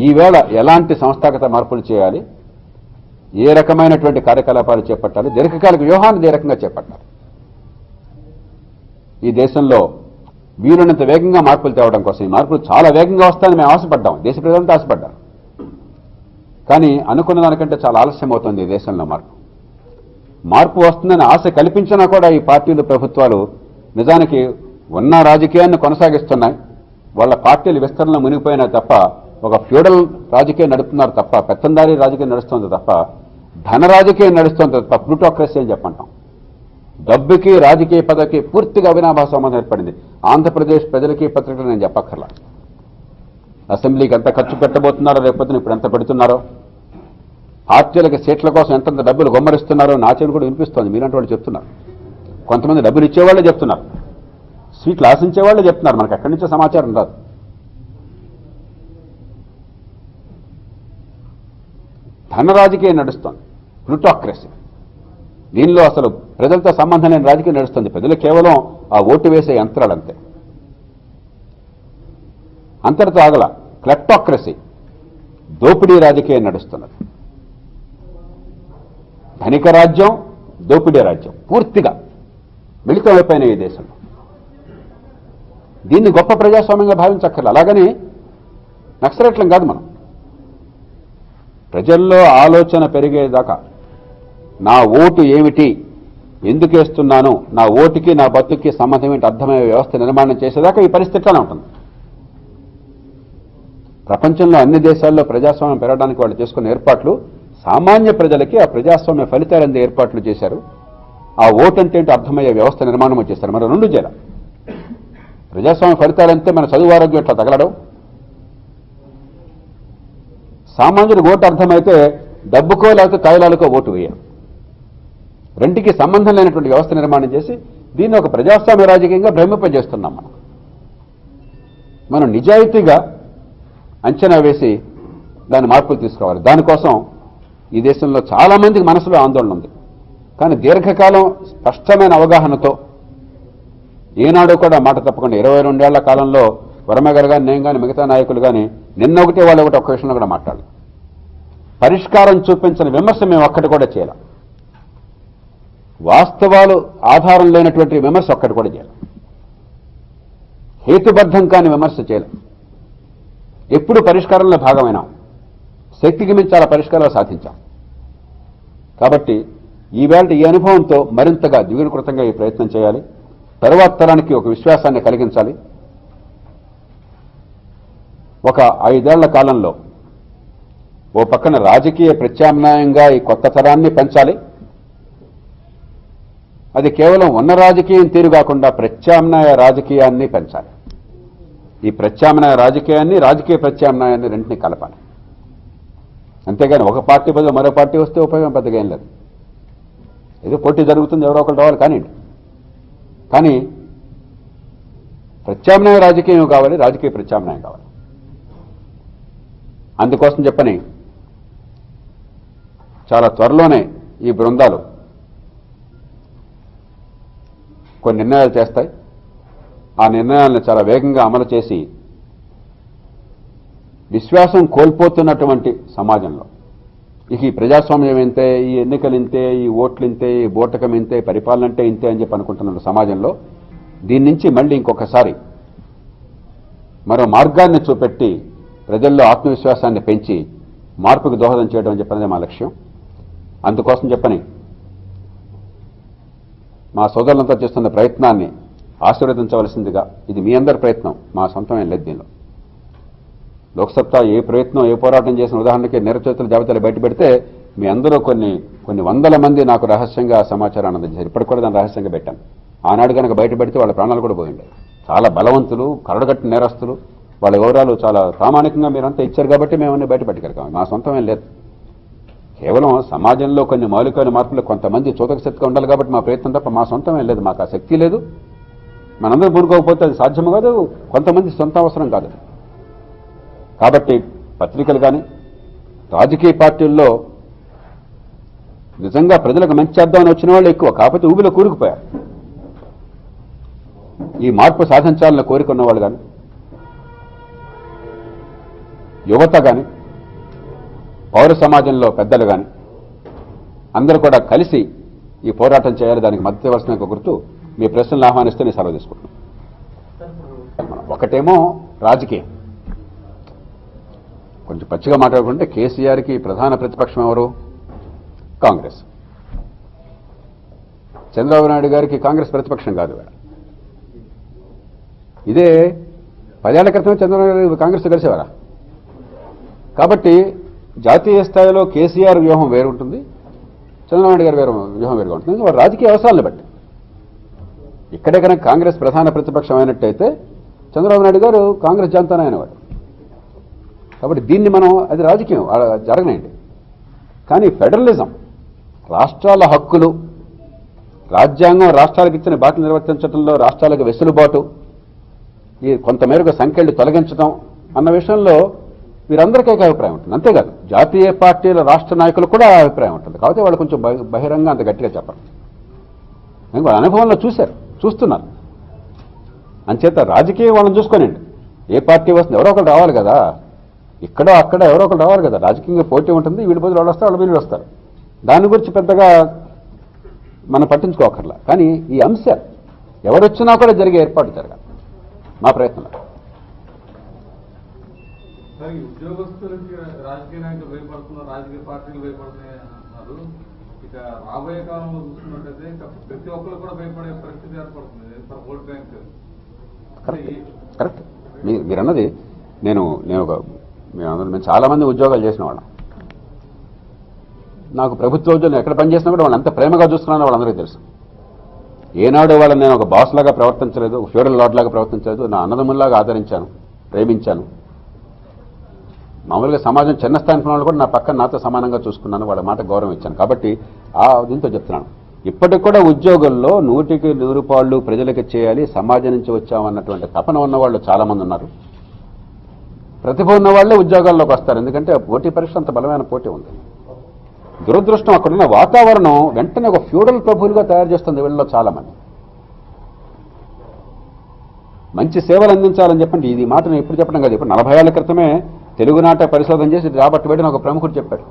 ఈవేళ ఎలాంటి సంస్థాగత మార్పులు చేయాలి, ఏ రకమైనటువంటి కార్యకలాపాలు చేపట్టాలి, దీర్ఘకాలిక వ్యూహాన్ని ఏ రకంగా చేపట్టాలి. ఈ దేశంలో వీలున్నంత వేగంగా మార్పులు తేవడం కోసం, ఈ మార్పులు చాలా వేగంగా వస్తాయని మేము ఆశపడ్డాం, దేశ ప్రజలంతా ఆశపడ్డారు. కానీ అనుకున్న దానికంటే చాలా ఆలస్యం అవుతుంది ఈ దేశంలో మార్పు వస్తుందని ఆశ కల్పించినా కూడా ఈ పార్టీలు, ప్రభుత్వాలు నిజానికి ఉన్న రాజకీయాన్ని కొనసాగిస్తున్నాయి. వాళ్ళ పార్టీలు విస్తరణలో మునిగిపోయినా తప్ప, ఒక ఫ్యూడల్ రాజకీయం నడుపుతున్నారు తప్ప, పెత్తందారీ రాజకీయం నడుస్తుంది తప్ప, ధన రాజకీయం నడుస్తుంది తప్ప, ప్లూటోక్రసీ అని చెప్పంటాం. డబ్బుకి రాజకీయ పదవికి పూర్తిగా అవినాభావ సంబంధం ఏర్పడింది. ఆంధ్రప్రదేశ్ ప్రజలకి పత్రికలు నేను చెప్పక్కర్లా. అసెంబ్లీకి ఎంత ఖర్చు పెట్టబోతున్నారో, రేపొద్దున ఇప్పుడు ఎంత పెడుతున్నారో, పార్టీలకు సీట్ల కోసం ఎంతంత డబ్బులు గొమ్మరిస్తున్నారో నా చెడు కూడా వినిపిస్తోంది. మీలాంటి వాళ్ళు చెప్తున్నారు. కొంతమంది డబ్బులు ఇచ్చేవాళ్ళే చెప్తున్నారు, సీట్లు ఆశించేవాళ్ళే చెప్తున్నారు. మనకు ఎక్కడి నుంచో సమాచారం రాదు. ధన రాజకీయం నడుస్తోంది, ప్లూటోక్రసీ. దీనిలో అసలు ప్రజలతో సంబంధం లేని రాజకీయం నడుస్తుంది. ప్రజలు కేవలం ఆ ఓటు వేసే యంత్రాలు అంతే. అంతటితో ఆగల క్లెప్టోక్రసీ, దోపిడీ రాజకీయం నడుస్తున్నది. ధనిక రాజ్యం, దోపిడీ రాజ్యం పూర్తిగా మిళితమైపోయినాయి ఈ దేశంలో. దీన్ని గొప్ప ప్రజాస్వామ్యంగా భావించక్కర్లేదు. అలాగని నక్సలెట్లం కాదు మనం. ప్రజల్లో ఆలోచన పెరిగేదాకా, నా ఓటు ఏమిటి, ఎందుకు వేస్తున్నాను, నా ఓటుకి నా బతుక్కి సంబంధం ఏంటి అర్థమయ్యే వ్యవస్థ నిర్మాణం చేసేదాకా ఈ పరిస్థితిలోనే ఉంటుంది. ప్రపంచంలో అన్ని దేశాల్లో ప్రజాస్వామ్యం పెరగడానికి వాళ్ళు చేసుకున్న ఏర్పాట్లు, సామాన్య ప్రజలకి ఆ ప్రజాస్వామ్య ఫలితాలందే ఏర్పాట్లు చేశారు. ఆ ఓటు అంటే ఏంటో అర్థమయ్యే వ్యవస్థ నిర్మాణం చేశారు. మరి రెండు చేయాలి. ప్రజాస్వామ్య ఫలితాలంటే మన చదువు ఆరోగ్యం ఎట్లా తగలడం, సామాన్యుడికి ఓటు అర్థమైతే డబ్బుకో లేకపోతే తాయిలాలకో ఓటు వేయాలి. రెంటికి సంబంధం లేనటువంటి వ్యవస్థ నిర్మాణం చేసి దీన్ని ఒక ప్రజాస్వామ్య రాజకీయంగా భ్రమింపజేస్తున్నాం. మనం నిజాయితీగా అంచనా వేసి దాని మార్పులు తీసుకోవాలి. దానికోసం ఈ దేశంలో చాలా మందికి మనసులో ఆందోళన ఉంది. కానీ దీర్ఘకాలం స్పష్టమైన అవగాహనతో ఏనాడో కూడా మాట తప్పకుండా 22 ఏళ్ల కాలంలో వర్మ గారు కానీ, నేను కానీ, మిగతా నాయకులు కానీ నిన్న ఒకటే వాళ్ళు ఒకటి ఒక్క విషయంలో కూడా మాట్లాడాలి. పరిష్కారం చూపించిన విమర్శ మేము ఒక్కటి కూడా చేయాలి. వాస్తవాలు ఆధారం లేనటువంటి విమర్శ ఒక్కటి కూడా చేయాలి. హేతుబద్ధం కాని విమర్శ చేయాలి. ఎప్పుడు పరిష్కారంలో భాగమైనాం, శక్తికి మించి చాలా పరిష్కారాలు సాధించాం. కాబట్టి ఈవేళ ఈ అనుభవంతో మరింతగా ద్విగుణీకృతంగా ఈ ప్రయత్నం చేయాలి. తరువాత తరానికి ఒక విశ్వాసాన్ని కలిగించాలి. ఒక 5 ఏళ్ల కాలంలో ఓ పక్కన రాజకీయ ప్రత్యామ్నాయంగా ఈ కొత్త తరాన్ని పెంచాలి. అది కేవలం ఉన్న రాజకీయం తీరు కాకుండా ప్రత్యామ్నాయ రాజకీయాన్ని పెంచాలి. ఈ ప్రత్యామ్నాయ రాజకీయాన్ని, రాజకీయ ప్రత్యామ్నాయాన్ని రెంటిని కలపాలి. అంతేగాని ఒక పార్టీ బదులు మరో పార్టీ వస్తే ఉపయోగం పెద్దగా ఏం లేదు. ఏదో పోటీ జరుగుతుంది, ఎవరో ఒకరు రావాలి కానివ్వండి. కానీ ప్రత్యామ్నాయ రాజకీయం కావాలి, రాజకీయ ప్రత్యామ్నాయం కావాలి. అందుకోసం చెప్పని చాలా త్వరలోనే ఈ బృందాలు కొన్ని నిర్ణయాలు చేస్తాయి. ఆ నిర్ణయాలను చాలా వేగంగా అమలు చేసి విశ్వాసం కోల్పోతున్నటువంటి సమాజంలో, ఇక ఈ ప్రజాస్వామ్యం ఇంతే, ఈ ఎన్నికలు ఇంతే, ఈ ఓట్లు ఇంతే, ఈ బోటకం ఇంతే, పరిపాలన అంటే ఇంతే అని చెప్పి అనుకుంటున్న సమాజంలో దీని నుంచి మళ్ళీ ఇంకొకసారి మరో మార్గాన్ని చూపెట్టి ప్రజల్లో ఆత్మవిశ్వాసాన్ని పెంచి మార్పుకు దోహదం చేయడం అని చెప్పనేది మా లక్ష్యం. అందుకోసం చెప్పని మా సోదరులంతా చేస్తున్న ప్రయత్నాన్ని ఆశీర్వదించవలసిందిగా, ఇది మీ అందరి ప్రయత్నం, మా సొంతమేం లేదు. దీనిలో లోక్సత్తా ఏ ప్రయత్నం, ఏ పోరాటం చేసిన ఉదాహరణకి నిరచయితల జాబితాలు బయట పెడితే మీ అందరూ కొన్ని వందల మంది నాకు రహస్యంగా సమాచారాన్ని అందించారు. ఇప్పటికి కూడా దాన్ని రహస్యంగా పెట్టాను. ఆనాడు కనుక బయట పెడితే వాళ్ళ ప్రాణాలు కూడా పోయిండే. చాలా బలవంతులు, కరడుగట్టిన నేరస్తులు, వాళ్ళ వివరాలు చాలా ప్రామాణికంగా మీరంతా ఇచ్చారు కాబట్టి మేమన్నీ బయట పెట్టగలిగాం. మా సొంతమేం లేదు. కేవలం సమాజంలో కొన్ని మౌలికమైన మార్పులు కొంతమంది చోతక శక్తిగా ఉండాలి కాబట్టి మా ప్రయత్నం తప్ప మా సొంతమేం లేదు. మాకు ఆ శక్తి లేదు. మనందరూ పూనుకోకపోతే అది సాధ్యం కాదు. కొంతమంది సొంత అవసరం కాదు. కాబట్టి పత్రికలు కానీ రాజకీయ పార్టీల్లో నిజంగా ప్రజలకు మంచి చేద్దామని వచ్చిన వాళ్ళు ఎక్కువ, కాకపోతే ఊబిలో కూరుకుపోయారు. ఈ మార్పు సాధించాలని కోరుకున్న వాళ్ళు కానీ, యువత కానీ, పౌర సమాజంలో పెద్దలు కానీ అందరూ కూడా కలిసి ఈ పోరాటం చేయాలి, దానికి మద్దతు ఇవ్వాల్సిన గుర్తు మీ ప్రశ్నలు ఆహ్వానిస్తే నేను సెలవు తీసుకుంటున్నాను. ఒకటేమో రాజకీయం, కొంచెం పచ్చిగా మాట్లాడుకుంటే కేసీఆర్కి ప్రధాన ప్రతిపక్షం ఎవరు? కాంగ్రెస్. చంద్రబాబు నాయుడు గారికి కాంగ్రెస్ ప్రతిపక్షం కాదు. ఇదే 10 ఏళ్ల క్రితం చంద్రబాబు నాయుడు కాంగ్రెస్ కలిసేవారా? కాబట్టి జాతీయ స్థాయిలో కేసీఆర్ వ్యూహం వేరు ఉంటుంది, చంద్రబాబు నాయుడు గారి వ్యూహం వేరుగా ఉంటుంది. వారి రాజకీయ అవసరాలను బట్టి ఇక్కడే కనుక కాంగ్రెస్ ప్రధాన ప్రతిపక్షం అయినట్టయితే చంద్రబాబు నాయుడు గారు కాంగ్రెస్ జాంతానే అనేవాడు. కాబట్టి దీన్ని మనం అది రాజకీయం జరగనండి. కానీ ఫెడరలిజం, రాష్ట్రాల హక్కులు, రాజ్యాంగం రాష్ట్రాలకు ఇచ్చిన బాధ్యత నిర్వర్తించడంలో రాష్ట్రాలకు వెసులుబాటు, ఈ కొంతమేరకు సంఖ్యలు తొలగించడం అన్న విషయంలో వీరందరికీ అభిప్రాయం ఉంటుంది. అంతేకాదు జాతీయ పార్టీల రాష్ట్ర నాయకులు కూడా అభిప్రాయం ఉంటుంది. కాబట్టి వాళ్ళు కొంచెం బహిరంగ అంత గట్టిగా చెప్పరు. వాళ్ళ అనుభవంలో చూస్తున్నారు. అంచేత రాజకీయం వాళ్ళని చూసుకోనండి. ఏ పార్టీ వస్తుంది, ఎవరో ఒకరు రావాలి కదా, ఇక్కడో అక్కడ ఎవరో ఒకరు రావాలి కదా. రాజకీయంగా పోటీ ఉంటుంది, వీడి బదులు వాళ్ళు వస్తారు, వాళ్ళ వీళ్ళు వస్తారు. దాని గురించి పెద్దగా మనం పట్టించుకోకర్లా. కానీ ఈ అంశాలు ఎవరొచ్చినా కూడా జరిగే ఏర్పాటు జరగాలి మా ప్రయత్నంలో. ఉద్యోగస్తులకి రాజకీయ నాయకులు భయపడుతున్నారు, రాజకీయ పార్టీలు భయపడుతున్నాయి అన్నారు. ఇక రాబోయే కాలంలో చూస్తున్నట్టయితే ప్రతి ఒక్కరు కూడా భయపడే పరిస్థితి ఏర్పడుతుంది. Vote bank correct. మీరు అన్నది నేను చాలా మంది ఉద్యోగాలు చేసిన వాళ్ళం. నాకు ప్రభుత్వ ఉద్యోగం ఎక్కడ పనిచేసినా కూడా వాళ్ళు ఎంత ప్రేమగా చూస్తున్నానో వాళ్ళందరికీ తెలుసు. ఏనాడు వాళ్ళని నేను ఒక బాస్ లాగా ప్రవర్తించలేదు, ఒక ఫ్యూడల్ లార్డ్ లాగా ప్రవర్తించలేదు. నా అన్నదమ్ముల్లాగా ఆదరించాను, ప్రేమించాను. మామూలుగా సమాజం చిన్న స్థాయి వాళ్ళు కూడా నా పక్కన నాతో సమానంగా చూసుకున్నాను, వాళ్ళ మాట గౌరవం ఇచ్చాను. కాబట్టి దీంతో చెప్తున్నాను, ఇప్పటికి కూడా ఉద్యోగుల్లో 100కి 100 పాళ్ళు ప్రజలకు చేయాలి, సమాజం నుంచి వచ్చామన్నటువంటి తపన ఉన్న వాళ్ళు చాలామంది ఉన్నారు. ప్రతిభ ఉన్న వాళ్ళే ఉద్యోగాల్లోకి వస్తారు. ఎందుకంటే పోటీ పరీక్ష అంత బలమైన పోటీ ఉంది. దురదృష్టం అక్కడున్న వాతావరణం వెంటనే ఒక ఫ్యూడల్ ప్రభువులుగా తయారు చేస్తుంది వీళ్ళలో చాలామంది. మంచి సేవలు అందించాలని చెప్పండి, ఇది మాట నేను ఎప్పుడు చెప్పడం కాదు. ఇప్పుడు 40 ఏళ్ల క్రితమే తెలుగునాట పరిశోధన చేసి రాబర్ట్ బేడెన్ ఒక ప్రముఖుడు చెప్పాడు,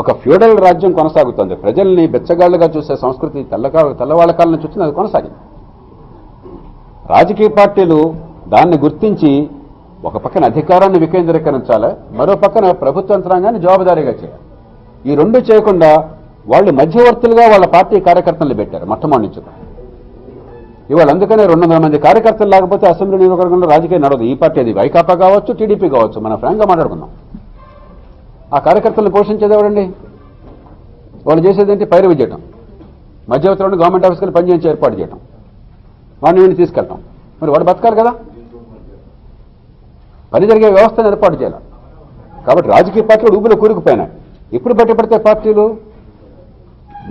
ఒక ఫ్యూడల్ రాజ్యం కొనసాగుతుంది, ప్రజల్ని బెచ్చగాళ్లుగా చూసే సంస్కృతి తెల్లవాళ్ల కాలం నుంచి వచ్చింది, అది కొనసాగింది. రాజకీయ పార్టీలు దాన్ని గుర్తించి ఒక పక్కన అధికారాన్ని వికేంద్రీకరించాలి, మరో పక్కన ప్రభుత్వ యంత్రాంగాన్ని జవాబుదారీగా చేయాలి. ఈ రెండు చేయకుండా వాళ్ళు మధ్యవర్తులుగా వాళ్ళ పార్టీ కార్యకర్తలు పెట్టారు మొట్టమొదటి నుంచి. ఇవాళ అందుకనే 200 మంది కార్యకర్తలు లేకపోతే అసెంబ్లీ నియోజకవర్గంలో రాజకీయం నడవదు. ఈ పార్టీ అది వైకాపా కావచ్చు, టీడీపీ కావచ్చు, మన ఫ్రాంక్గా మాట్లాడుకుందాం. ఆ కార్యకర్తలను పోషించేది ఎవరండి? వాళ్ళు చేసేది ఏంటి? పైరవి చేయటం, మధ్యవర్తులను గవర్నమెంట్ ఆఫీస్కి పనిచేయించి ఏర్పాటు చేయటం, వాడిని వీడిని తీసుకెళ్ళటం. మరి వాడు బతకాలి కదా, పని జరిగే వ్యవస్థను ఏర్పాటు చేయాలి. కాబట్టి రాజకీయ పార్టీలు ఊపిలో కూరుకుపోయినాయి. ఇప్పుడు బయటపడితే పార్టీలు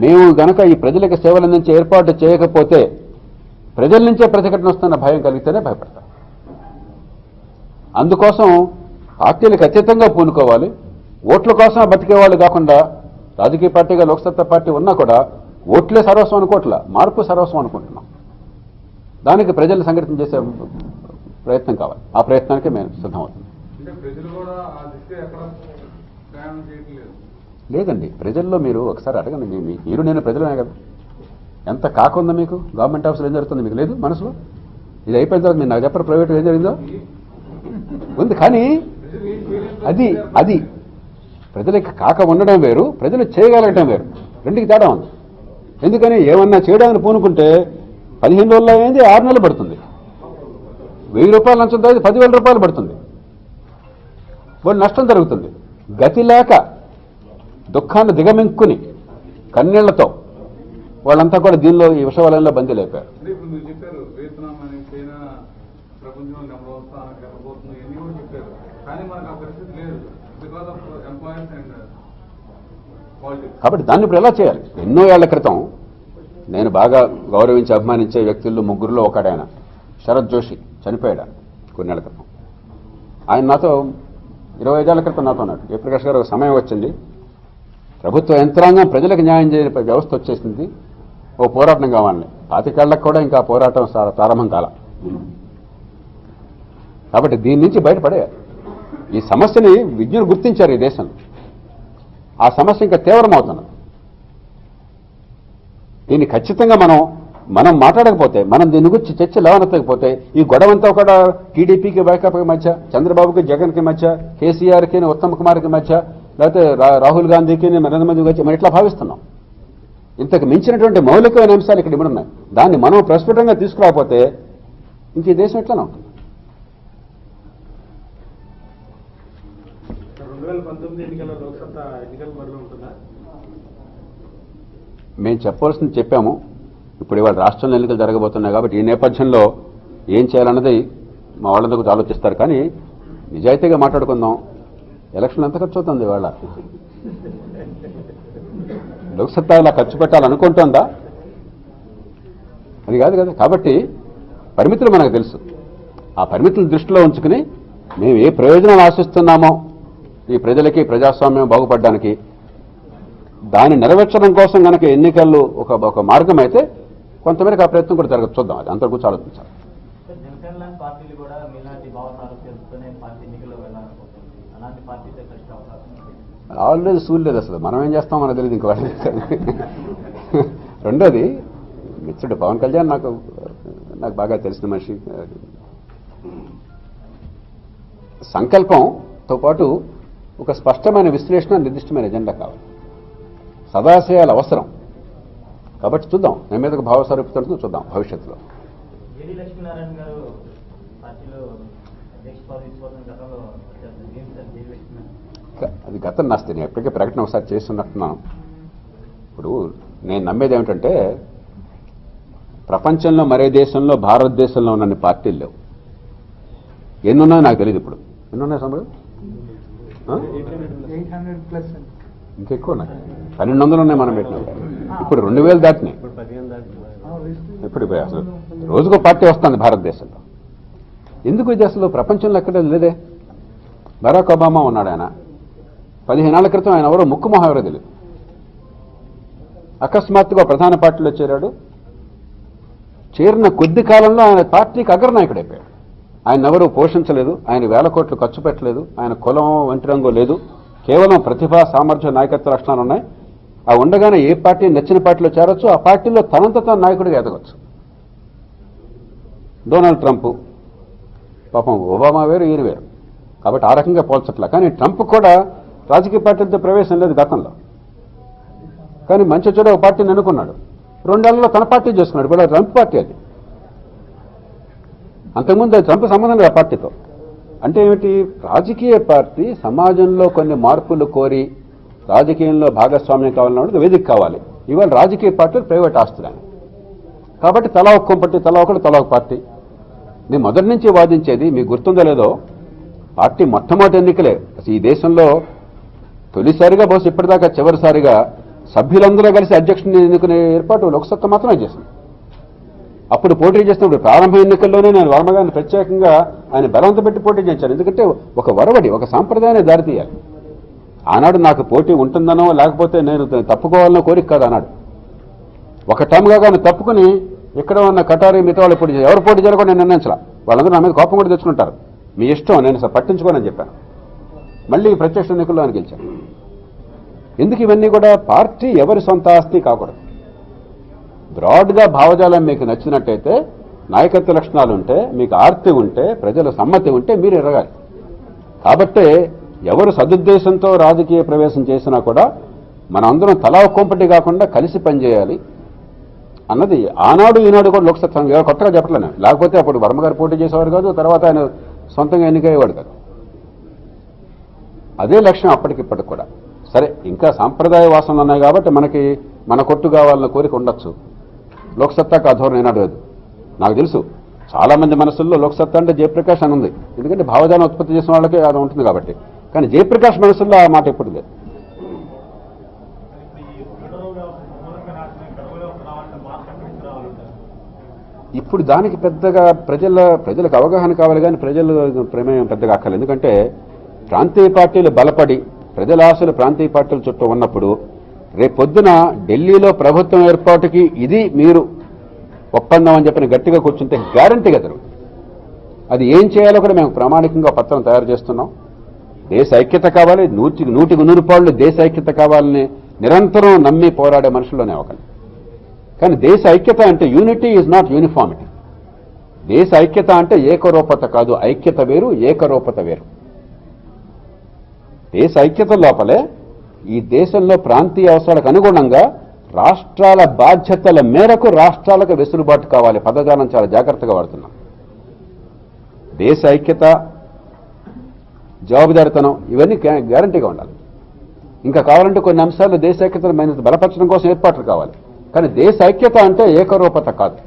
మేము గనక ఈ ప్రజలకు సేవలు అందించే ఏర్పాటు చేయకపోతే ప్రజల నుంచే ప్రతిఘటన వస్తున్న భయం కలిగితేనే భయపడతారు. అందుకోసం పార్టీలకు అత్యతంగా పూనుకోవాలి. ఓట్ల కోసం బతికేవాళ్ళు కాకుండా, రాజకీయ పార్టీగా లోక్సత్తా పార్టీ ఉన్నా కూడా ఓట్లే సర్వస్వం అనుకోవట్లా, మార్పు సర్వస్వం అనుకుంటున్నాం. దానికి ప్రజల్ని సంఘటితం చేసే ప్రయత్నం కావాలి. ఆ ప్రయత్నానికి మేము సిద్ధమవుతున్నాం. లేదండి, ప్రజల్లో మీరు ఒకసారి అడగండి. మీరు నేను ప్రజలమే కదా. ఎంత కాకుందా మీకు? గవర్నమెంట్ ఆఫీసులో ఏం జరుగుతుంది మీకు లేదు మనసులో? ఇది అయిపోయిన తర్వాత మీరు నాకు చెప్పరు ప్రైవేట్గా ఏం జరిగిందో ఉంది. కానీ అది ప్రజలకి కాక ఉండడం వేరు, ప్రజలు చేయగలగటం వేరు, రెండుకి తేడా ఉంది. ఎందుకని ఏమన్నా చేయడానికి పూనుకుంటే 15 రోజుల్లో అయింది, 6 నెలలు పడుతుంది. 1000 రూపాయలు లంచం తర్వాత 10,000 రూపాయలు పడుతుంది. వాళ్ళు నష్టం జరుగుతుంది. గతి లేక దుఃఖాన్ని దిగమింక్కుని కన్నీళ్లతో వాళ్ళంతా కూడా దీనిలో ఈ విషవలయంలో బందీలు అయిపోయారు. కాబట్టి దాన్ని ఇప్పుడు ఎలా చేయాలి? ఎన్నో ఏళ్ల క్రితం నేను బాగా గౌరవించి అభిమానించే వ్యక్తుల్లో 3లో ఒకడైన శరత్ జోషి చనిపోయాడు కొన్నేళ్ల క్రితం. ఆయన నాతో 25 ఏళ్ల క్రితం నాతో అన్నాడు, జయప్రకాష్ గారు ఒక సమయం వచ్చింది, ప్రభుత్వ యంత్రాంగం ప్రజలకు న్యాయం చేయని వ్యవస్థ వచ్చేసింది, ఓ పోరాటం కావాలని. 25 ఏళ్లకు కూడా ఇంకా పోరాటం ప్రారంభం కాల. కాబట్టి దీని నుంచి బయటపడే ఈ సమస్యని విజ్ఞులు గుర్తించారు ఈ దేశంలో. ఆ సమస్య ఇంకా తీవ్రమవుతున్నది. దీన్ని ఖచ్చితంగా మనం మాట్లాడకపోతే, మనం దీని గురించి చర్చ లేవనెత్తకపోతే ఈ గొడవంతా కూడా టీడీపీకి వైకాపాకి మధ్య, చంద్రబాబుకి జగన్కి మధ్య, కేసీఆర్కి ఉత్తమ్ కుమార్కి మధ్య, లేకపోతే రాహుల్ గాంధీకి నరేంద్ర మోదీకి మధ్య మనం ఇట్లా భావిస్తున్నాం. ఇంతకు మించినటువంటి మౌలికమైన అంశాలు ఇక్కడ ఇమిడున్నాయి. దాన్ని మనం ప్రస్ఫుటంగా తీసుకురాకపోతే ఇంక ఈ దేశం ఎట్లానే ఉంటుంది. 2019 ఎన్నికల్లో లోక్సత్తా ఎన్నికల బరిలో ఉంటుందా? మేము చెప్పవలసింది చెప్పాము. ఇప్పుడు ఇవాళ రాష్ట్రంలో ఎన్నికలు జరగబోతున్నాయి కాబట్టి ఈ నేపథ్యంలో ఏం చేయాలన్నది మా వాళ్ళందరూ గురించి ఆలోచిస్తారు. కానీ నిజాయితీగా మాట్లాడుకుందాం. ఎలక్షన్ ఎంత ఖర్చు అవుతుంది ఇవాళ? లోక్సత్తా ఇలా ఖర్చు పెట్టాలనుకుంటుందా? అది కాదు కదా. కాబట్టి పరిమితులు మనకు తెలుసు. ఆ పరిమితులను దృష్టిలో ఉంచుకుని మేము ఏ ప్రయోజనం ఆశిస్తున్నామో ఈ ప్రజలకి, ప్రజాస్వామ్యం బాగుపడడానికి, దాన్ని నెరవేర్చడం కోసం కనుక ఎన్నికల్లో ఒక మార్గం అయితే కొంతమేరకు ఆ ప్రయత్నం కూడా జరగదు. చూద్దాం. అది అంత గురించి ఆలోచించాలి. జనసేన పార్టీలు కూడా మీలాంటి భావనాలు తెలుసుకునే పార్టీ ఎన్నికల్లో వెళ్ళాలనుకుంటుంది. అలాంటి పార్టీతో కలిసి అవకాశం ఆల్రెడీ చూడలేదు అసలు. మనం ఏం చేస్తాం మనకు తెలియదు ఇంక వాళ్ళు. రెండోది మిత్రుడు పవన్ కళ్యాణ్ నాకు బాగా తెలిసిన మనిషి. సంకల్పంతో పాటు ఒక స్పష్టమైన విశ్లేషణ, నిర్దిష్టమైన ఎజెండా కావాలి. సదాశయాలు అవసరం. కాబట్టి చూద్దాం. మేము మీద భావస్వరూపితలతో చూద్దాం భవిష్యత్తులో. ఏడి లక్ష్మీనారాయణ గారు పార్టీలో అధ్యక్ష పదవి తీసుకోవడం గతంలో అది గతం నాస్తే. నేను ఎప్పటికే ప్రకటన ఒకసారి చేస్తున్నట్టున్నాను. ఇప్పుడు నేను నమ్మేది ఏమిటంటే ప్రపంచంలో మరే దేశంలో భారతదేశంలో ఉన్న పార్టీలు లేవు. ఎన్నున్నాయో నాకు తెలియదు. ఇప్పుడు ఎన్నున్నాయి సమయం? 800+ ఇంకెక్కువ ఉన్నాయి. 1200 ఉన్నాయి మనం పెట్టినాం. ఇప్పుడు 2000 దాటినాయి. ఇప్పుడు అసలు రోజుకో పార్టీ వస్తుంది భారతదేశంలో. ఎందుకు ఇది అసలు ప్రపంచంలో ఎక్కడ లేదే? బరాక్ ఒబామా ఉన్నాడు. ఆయన 15 ఏళ్ల క్రితం ఆయన ఎవరో ముక్కు మొహం ఎవరో తెలియదు. అకస్మాత్తుగా ప్రధాన పార్టీలో చేరాడు. చేరిన కొద్ది కాలంలో ఆయన పార్టీకి అగ్రనాయకుడైపోయాడు. ఆయన ఎవరూ పోషించలేదు. ఆయన 1000 కోట్లు ఖర్చు పెట్టలేదు. ఆయన కులం, వంటి రంగు లేదు. కేవలం ప్రతిభ, సామర్థ్య, నాయకత్వ లక్షణాలు ఉన్నాయి. ఆ ఉండగానే ఏ పార్టీ నచ్చిన పార్టీలో చేరొచ్చు. ఆ పార్టీలో తనంత తాను నాయకుడిగా ఎదగొచ్చు. డొనాల్డ్ ట్రంప్ పాపం ఒబామా వేరు, ఈయన వేరు. కాబట్టి ఆ రకంగా పోల్చట్లా. కానీ ట్రంప్ కూడా రాజకీయ పార్టీలతో ప్రవేశం లేదు గతంలో. కానీ మంచి చెడు ఒక పార్టీని ఎన్నుకున్నాడు. 2 ఏళ్లలో తన పార్టీ చేసుకున్నాడు. ఇప్పుడు ట్రంప్ పార్టీ అది. అంతకుముందు ట్రంప్ సంబంధం లేదు ఆ పార్టీతో. అంటే ఏమిటి? రాజకీయ పార్టీ సమాజంలో కొన్ని మార్పులు కోరి రాజకీయంలో భాగస్వామ్యం కావాలన్నప్పుడు వేదిక కావాలి. ఇవాళ రాజకీయ పార్టీలు ప్రైవేట్ ఆస్తులని. కాబట్టి తలా ఒక కొంపటి, తలా ఒకటి, తలా ఒక పార్టీ. నేను మొదటి నుంచి వాదించేది మీకు గుర్తుందో లేదో, పార్టీ మొట్టమొదటి ఎన్నికలే ఈ దేశంలో తొలిసారిగా, బహుశా ఇప్పటిదాకా చివరిసారిగా సభ్యులందరూ కలిసి అధ్యక్షుడిని ఎన్నుకునే ఏర్పాటు లోక్సత్తా మాత్రమే చేసింది. అప్పుడు పోటీ చేసినప్పుడు ప్రారంభ ఎన్నికల్లోనే నేను వర్మ గారిని ప్రత్యేకంగా ఆయన బలవంత పెట్టి పోటీ చేయించాను. ఎందుకంటే ఒక వరవడి, ఒక సాంప్రదాయాన్ని దారితీయాలి. ఆనాడు నాకు పోటీ ఉంటుందనో లేకపోతే నేను తప్పుకోవాలనో కోరిక కాదు. ఆనాడు ఒక టర్మ్గా కానీ తప్పుకుని ఇక్కడ ఉన్న కటారి మిగతా వాళ్ళు పోటీ ఎవరు పోటీ చేయాలో కూడా నేను నిర్ణయించాల. వాళ్ళందరూ నా మీద కోపం కూడా తెచ్చుకుంటారు. మీ ఇష్టం, నేను అసలు పట్టించుకోనని చెప్పాను. మళ్ళీ ప్రత్యక్ష ఎన్నికల్లో ఆయన గెలిచాను. ఎందుకు ఇవన్నీ కూడా? పార్టీ ఎవరి సొంత ఆస్తి కాకూడదు. బ్రాడ్గా భావజాలం మీకు నచ్చినట్టయితే, నాయకత్వ లక్షణాలు ఉంటే, మీకు ఆర్తి ఉంటే, ప్రజల సమ్మతి ఉంటే మీరు ఎరగాలి. కాబట్టే ఎవరు సదుద్దేశంతో రాజకీయ ప్రవేశం చేసినా కూడా మనందరం తలా ఒక్కొంపటి కాకుండా కలిసి పనిచేయాలి అన్నది ఆనాడు ఈనాడు కూడా లోక్సత్తా కొత్తగా చెప్పట్లేను. లేకపోతే అప్పుడు వర్మ గారు పోటీ చేసేవాడు కాదు, తర్వాత ఆయన సొంతంగా ఎన్నికయ్యేవాడు కాదు. అదే లక్ష్యం అప్పటికిప్పటికి కూడా. సరే, ఇంకా సాంప్రదాయ వాసనలు ఉన్నాయి కాబట్టి మనకి మన కొట్టు కావాలన్న కోరిక ఉండొచ్చు. లోక్సత్తాకు ఆ ధోరణి ఏనాడు లేదు. నాకు తెలుసు చాలామంది మనసుల్లో లోక్సత్తా అంటే జయప్రకాష్ అని ఉంది. ఎందుకంటే భావజాలం ఉత్పత్తి చేసిన వాళ్ళకి అది ఉంటుంది కాబట్టి. కానీ జయప్రకాష్ మనసుల్లో ఆ మాట ఎప్పుడు లేదు. ఇప్పుడు దానికి పెద్దగా ప్రజలకు అవగాహన కావాలి, కానీ ప్రజలు ప్రమేయం పెద్దగా అక్కర్లేదు. ఎందుకంటే ప్రాంతీయ పార్టీలు బలపడి ప్రజల ఆశలు ప్రాంతీయ పార్టీల చుట్టూ ఉన్నప్పుడు రేపొద్దున ఢిల్లీలో ప్రభుత్వం ఏర్పాటుకి ఇది మీరు ఒప్పందం అని చెప్పిన గట్టిగా కూర్చుంటే గ్యారంటీగా జరుగుతుంది. అది ఏం చేయాలో కూడా మేము ప్రామాణికంగా పత్రం తయారు చేస్తున్నాం. దేశ ఐక్యత కావాలి, నూటికి 100 దేశ ఐక్యత కావాలని నిరంతరం నమ్మి పోరాడే మనుషుల్లోనే ఒకరు. కానీ దేశ ఐక్యత అంటే యూనిటీ ఈజ్ నాట్ యూనిఫార్మిటీ. దేశ ఐక్యత అంటే ఏకరూపత కాదు, ఐక్యత వేరు, ఏకరూపత వేరు. దేశ ఐక్యత లోపలే ఈ దేశంలో ప్రాంతీయ అవసరాలకు అనుగుణంగా రాష్ట్రాల బాధ్యతల మేరకు రాష్ట్రాలకు వెసులుబాటు కావాలి. పదజాలం చాలా జాగ్రత్తగా వాడుతున్నాం. దేశ ఐక్యత, జవాబుదారితనం ఇవన్నీ గ్యారంటీగా ఉండాలి. ఇంకా కావాలంటే కొన్ని అంశాలు దేశ ఐక్యతను బలపరచడం కోసం ఏర్పాట్లు కావాలి. కానీ దేశ ఐక్యత అంటే ఏకరూపత కాదు.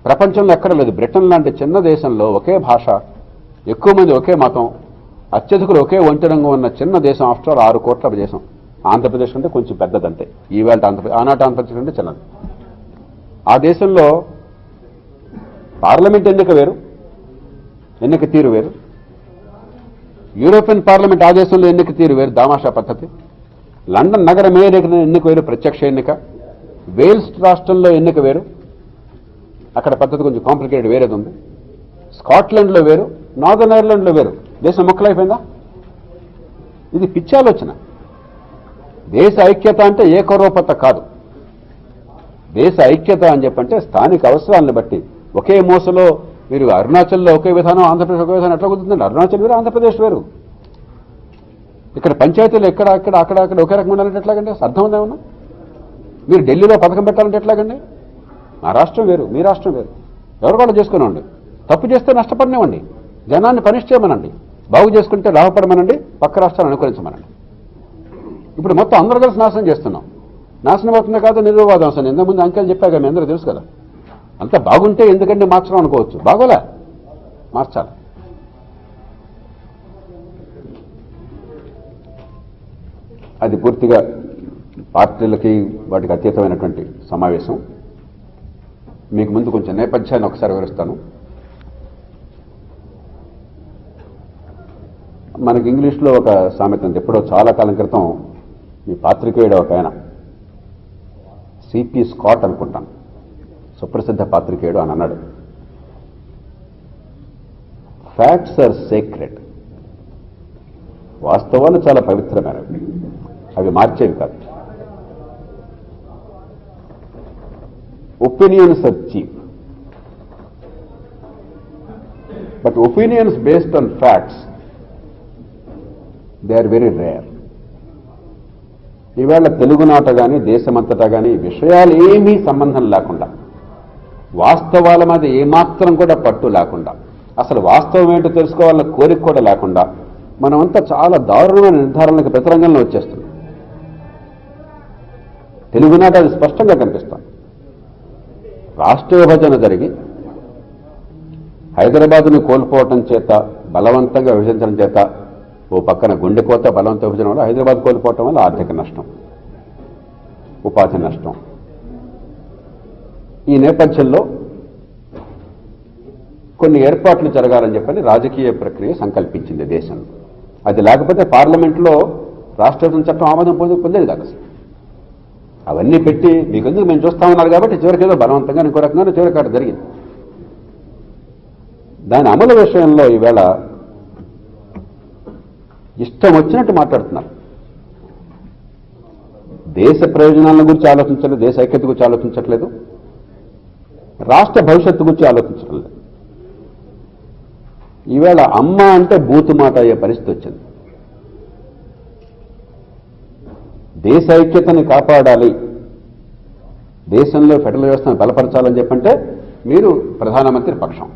ప్రపంచంలో ఎక్కడ లేదు. బ్రిటన్ లాంటి చిన్న దేశంలో ఒకే భాష, ఎక్కువ మంది ఒకే మతం, అత్యధికులు ఒకే ఒంటి రంగు ఉన్న చిన్న దేశం. ఆఫ్టర్ ఆల్ 6 కోట్ల దేశం. ఆంధ్రప్రదేశ్ కంటే కొంచెం పెద్దదంతే. ఈవేళ ఆనాటి ఆంధ్రప్రదేశ్ కంటే చిన్నది. ఆ దేశంలో పార్లమెంట్ ఎన్నిక వేరు, ఎన్నిక తీరు వేరు. యూరోపియన్ పార్లమెంట్ ఆ దేశంలో ఎన్నిక తీరు వేరు, దామాషా పద్ధతి. లండన్ నగర మేయర్ ఎన్నిక వేరు, ప్రత్యక్ష ఎన్నిక. వేల్స్ రాష్ట్రంలో ఎన్నిక వేరు, అక్కడ పద్ధతి కొంచెం కాంప్లికేటెడ్, వేరేది ఉంది. స్కాట్లాండ్లో వేరు, నార్దర్న్ ఐర్లాండ్లో వేరు. దేశం ముక్కలైపోయిందా? ఇది పిచ్చి ఆలోచన. దేశ ఐక్యత అంటే ఏకరూపత కాదు. దేశ ఐక్యత అని చెప్పంటే స్థానిక అవసరాలను బట్టి ఒకే మోసలో మీరు అరుణాచల్లో ఒకే విధానం, ఆంధ్రప్రదేశ్ ఒకే విధానం ఎట్లా కుదురుతుందండి? అరుణాచల్ వేరు, ఆంధ్రప్రదేశ్ వేరు. ఇక్కడ పంచాయతీలు అక్కడ ఒకే రకం ఉండాలంటే ఎట్లాగండి? అర్థం ఉందేమన్నా? మీరు ఢిల్లీలో పథకం పెట్టాలంటే ఎట్లాగండి? మా రాష్ట్రం వేరు, మీ రాష్ట్రం వేరు. ఎవరు వాళ్ళు చేసుకునివ్వండి. తప్పు చేస్తే నష్టపడినివ్వండి. జనాన్ని పనిష్ చేయమనండి. బాగు చేసుకుంటే లాభపడమనండి. పక్క రాష్ట్రాన్ని అనుకరించమనండి. ఇప్పుడు మొత్తం అందరూ కలిసి నాశనం చేస్తున్నాం. నాశనం అవుతుందే కాదు నిర్వాదం. అసలు ఇంతకుముందు అంకెలు చెప్పాక మీ అందరూ తెలుసు కదా. అంత బాగుంటే ఎందుకంటే మార్చడం అనుకోవచ్చు. బాగోలే, మార్చాలి. అది పూర్తిగా పార్టీలకి వాటికి అతీతమైనటువంటి సమావేశం. మీకు ముందు కొంచెం నేపథ్యాన్ని ఒకసారి వివరిస్తాను. మనకి ఇంగ్లీష్లో ఒక సామెత ఉంది. ఎప్పుడో చాలా కాలం క్రితం ఈ పాత్రికేయుడు ఒక ఆయన, సిపి స్కాట్ అనుకుంటాను, సుప్రసిద్ధ పాత్రికేయుడు అని అన్నాడు, ఫ్యాక్ట్స్ ఆర్ సేక్రెడ్. వాస్తవాలు చాలా పవిత్రమైనవి, అవి మార్చేవి కాదు. Opinions are cheap, but opinions based on facts they are very rare. ఈవేళ తెలుగునాట కానీ దేశమంతటా కానీ విషయాలు ఏమీ సంబంధం లేకుండా, వాస్తవాల మీద ఏమాత్రం కూడా పట్టు లేకుండా, అసలు వాస్తవం ఏంటో తెలుసుకోవాలన్న కోరిక కూడా లేకుండా మనమంతా చాలా దారుణమైన నిర్ధారణలకు ప్రతిరంగంలో వచ్చేస్తున్నాం. తెలుగునాట అది స్పష్టంగా కనిపిస్తాం. రాష్ట్ర విభజన జరిగి హైదరాబాద్ను కోల్పోవటం చేత, బలవంతంగా విభజించడం చేత, ఓ పక్కన గుండెకోత, బలవంత విభజన వల్ల హైదరాబాద్ కోల్పోవటం వల్ల ఆర్థిక నష్టం, ఉపాధి నష్టం. ఈ నేపథ్యంలో కొన్ని ఏర్పాట్లు జరగాలని చెప్పని రాజకీయ ప్రక్రియ సంకల్పించింది దేశం. అది లేకపోతే పార్లమెంట్లో రాష్ట్ర విభజన చట్టం ఆమోదం పొందేది కాదు. అవన్నీ పెట్టి మీకెందుకు మేము చూస్తామన్నారు కాబట్టి చివరికి ఏదో బలవంతంగా ఇంకో రకంగా చివరికి అక్కడ జరిగింది. దాని అమలు విషయంలో ఈవేళ ఇష్టం వచ్చినట్టు మాట్లాడుతున్నారు. దేశ ప్రయోజనాల గురించి ఆలోచించలేదు, దేశ ఐక్యత గురించి ఆలోచించట్లేదు, రాష్ట్ర భవిష్యత్తు గురించి ఆలోచించట్లేదు. ఈవేళ అమ్మ అంటే బూతు మాట అయ్యే పరిస్థితి వచ్చింది. దేశ ఐక్యతని కాపాడాలి, దేశంలో ఫెడరల్ వ్యవస్థను బలపరచాలని చెప్పంటే మీరు ప్రధానమంత్రి పక్షం.